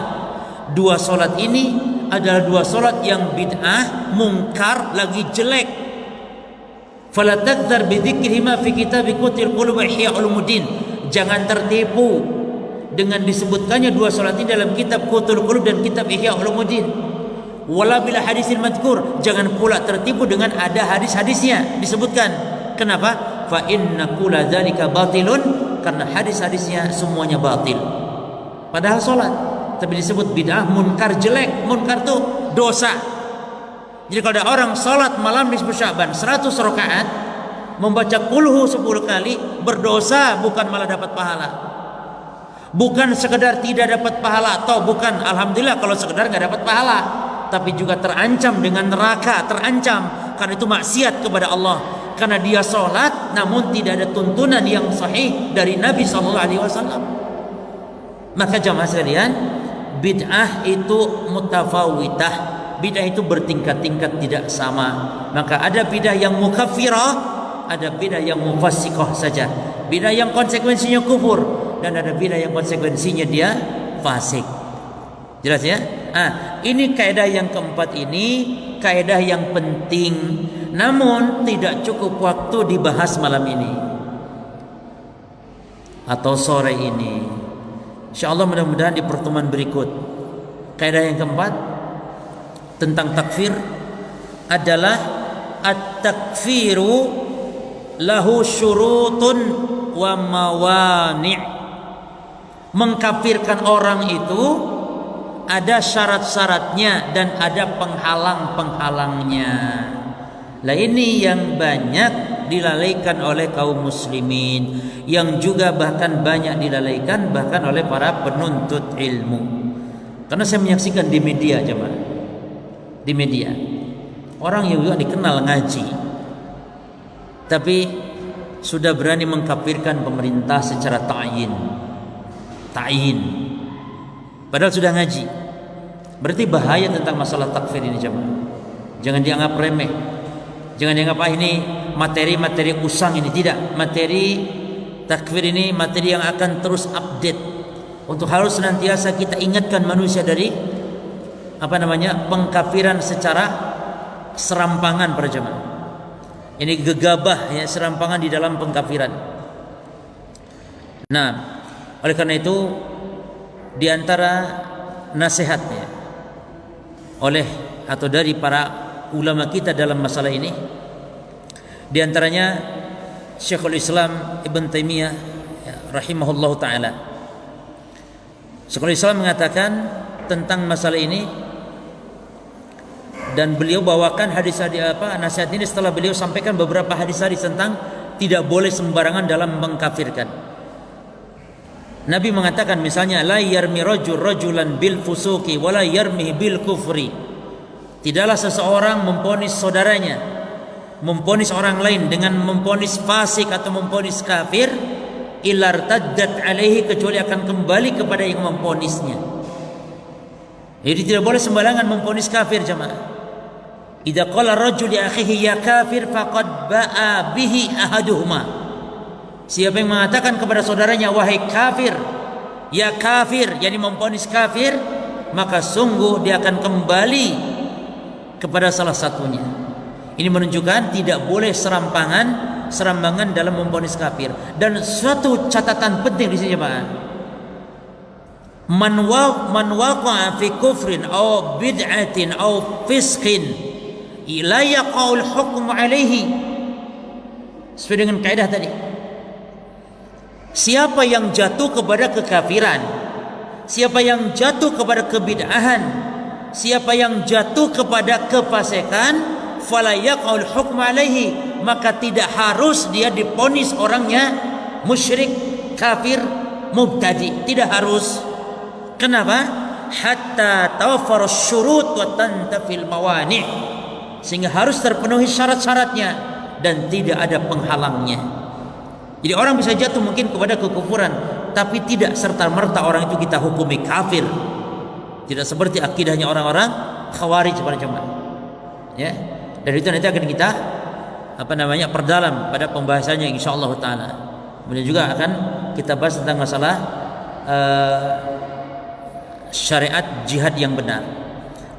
Dua solat ini adalah dua solat yang bid'ah, mungkar, lagi jelek. Fala tadzar bidzikrihima fi kitab Qutil Qulub wa Ihya Ulumuddin. Jangan tertipu dengan disebutkannya dua solat ini dalam kitab Qutul Qulub dan kitab Ihya Ulumuddin. Wala bil hadisil madhkur. Jangan pula tertipu dengan ada hadis-hadisnya disebutkan. Kenapa? Fa inna kulla dzalika batilun. Karena hadis-hadisnya semuanya batil. Padahal solat, tapi disebut bid'ah, munkar, jelek. Munkar itu dosa. Jadi kalau ada orang salat malam nisfu Sya'ban 100 rakaat, membaca kulhu 10 kali berdosa, bukan malah dapat pahala. Bukan sekedar tidak dapat pahala, atau bukan, alhamdulillah kalau sekedar nggak dapat pahala, tapi juga terancam dengan neraka, terancam karena itu maksiat kepada Allah, karena dia sholat namun tidak ada tuntunan yang sahih dari Nabi SAW. Maka jamaah sekalian, bid'ah itu mutafawitah, bid'ah itu bertingkat-tingkat, tidak sama. Maka ada bid'ah yang mukaffirah, ada bid'ah yang mufassiqah saja, bid'ah yang konsekuensinya kufur, dan ada bid'ah yang konsekuensinya dia fasik. Jelas ya? Ini kaidah yang keempat, ini kaidah yang penting, namun tidak cukup waktu dibahas malam ini atau sore ini. InsyaAllah mudah-mudahan di pertemuan berikut. Kaidah yang keempat tentang takfir adalah at-takfiru lahu syurutun wa mawani'. Mengkafirkan orang itu ada syarat-syaratnya dan ada penghalang-penghalangnya. Lah ini yang banyak dilalaikan oleh kaum muslimin, yang juga bahkan banyak dilalaikan bahkan oleh para penuntut ilmu. Karena saya menyaksikan di media, jemaah, di media orang yang juga dikenal ngaji, tapi sudah berani mengkafirkan pemerintah secara ta'yin, padahal sudah ngaji. Berarti bahaya tentang masalah takfir ini, jemaah. Jangan dianggap remeh, jangan dianggap ini materi-materi usang ini. Tidak, materi takfir ini materi yang akan terus update, untuk harus senantiasa kita ingatkan manusia dari pengkafiran secara serampangan para jemaah. Ini gegabah ya, serampangan di dalam pengkafiran. Nah, oleh karena itu di antara nasihatnya oleh atau dari para ulama kita dalam masalah ini, di antaranya Syekhul Islam Ibn Taimiyah rahimahullah ta'ala. Syekhul Islam mengatakan tentang masalah ini, dan beliau bawakan nasihat ini setelah beliau sampaikan beberapa hadis-hadis tentang tidak boleh sembarangan dalam mengkafirkan. Nabi mengatakan misalnya, la yarmi rajulan bil fusuki wala yarmi bil kufri. Tidaklah seseorang memponis saudaranya, memponis orang lain dengan memponis fasik atau memponis kafir, illar taddat alaihi, kecuali akan kembali kepada yang memponisnya. Jadi tidak boleh sembarangan memponis kafir, jemaah. Idza qala rajul li akhihi ya kafir faqad ba'a bihi ahaduhuma. Siapa yang mengatakan kepada saudaranya wahai kafir, ya kafir, yakni memponis kafir, maka sungguh dia akan kembali kepada salah satunya. Ini menunjukkan tidak boleh serampangan dalam memponis kafir. Dan suatu catatan penting di sini, Pak. Man waqa'a fi kufrin aw bid'atin aw fisqin la yaqa'ul hukmu alaihi. Sesuai dengan kaidah tadi. Siapa yang jatuh kepada kekafiran, siapa yang jatuh kepada kebid'ahan, siapa yang jatuh kepada kefasikan, fala yaqa'ul hukmu alaihi, maka tidak harus dia diponis orangnya musyrik, kafir, mubtadi, tidak harus. Kenapa? Hatta tawaffar syurut wa tantafil mawani', sehingga harus terpenuhi syarat-syaratnya dan tidak ada penghalangnya. Jadi orang bisa jatuh mungkin kepada kekufuran, tapi tidak serta-merta orang itu kita hukumi kafir. Tidak seperti akidahnya orang-orang Khawarij pada jemaah. Ya. Dan itu nanti akan kita perdalam pada pembahasannya insyaallah taala. Kemudian juga akan kita bahas tentang masalah syariat jihad yang benar.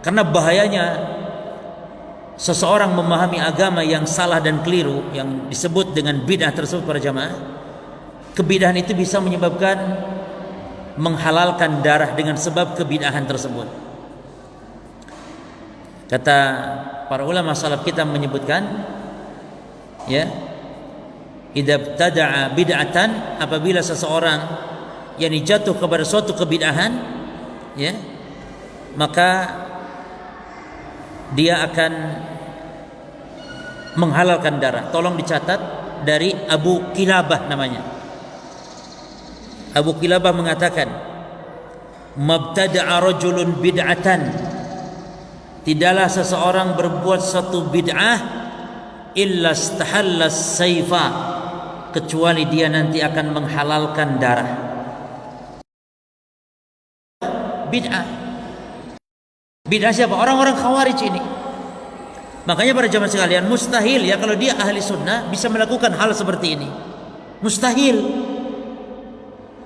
Karena bahayanya seseorang memahami agama yang salah dan keliru, yang disebut dengan bid'ah tersebut para jamaah. Kebid'ahan itu bisa menyebabkan menghalalkan darah dengan sebab kebid'ahan tersebut. Kata para ulama salaf kita menyebutkan, ya, idza ibtada'a bid'atan, apabila seseorang yang jatuh kepada suatu kebid'ahan, ya, maka dia akan menghalalkan darah. Tolong dicatat, dari Abu Kilabah namanya. Abu Kilabah mengatakan, "Mabtada'a rajulun bid'atan." Tidaklah seseorang berbuat satu bid'ah illa istahalla as-sayfa, kecuali dia nanti akan menghalalkan darah. Bid'ah. Bid'ah siapa? Orang-orang Khawarij ini. Makanya para jamaah sekalian, mustahil ya kalau dia ahli sunnah bisa melakukan hal seperti ini. Mustahil.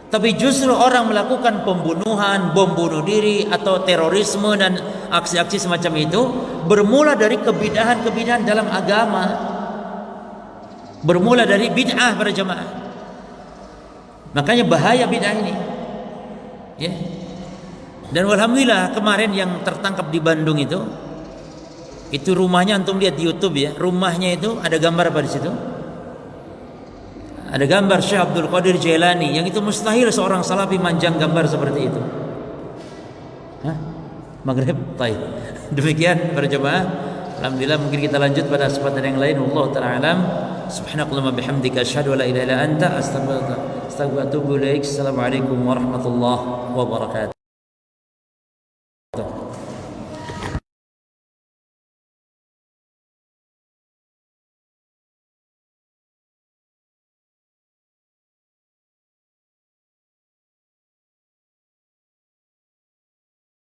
Tapi justru orang melakukan pembunuhan, bom bunuh diri atau terorisme dan aksi-aksi semacam itu bermula dari kebidahan-kebidahan dalam agama. Bermula dari bid'ah para jamaah. Makanya bahaya bid'ah ini. Ya. Dan alhamdulillah kemarin yang tertangkap di Bandung itu rumahnya, antum lihat di YouTube ya, rumahnya itu ada gambar apa di situ? Ada gambar Syekh Abdul Qadir Jailani, yang itu mustahil seorang salafi manjang gambar seperti itu. Hah? Maghrib, baik. Demikian para jemaah. Alhamdulillah, mungkin kita lanjut pada kesempatan yang lain. Wallahu ta'ala alam. Subhanakallahumma bihamdika asyhadu an la ilaha illa anta astaghfiruka wa atubu ilaik. Assalamualaikum warahmatullahi wabarakatuh.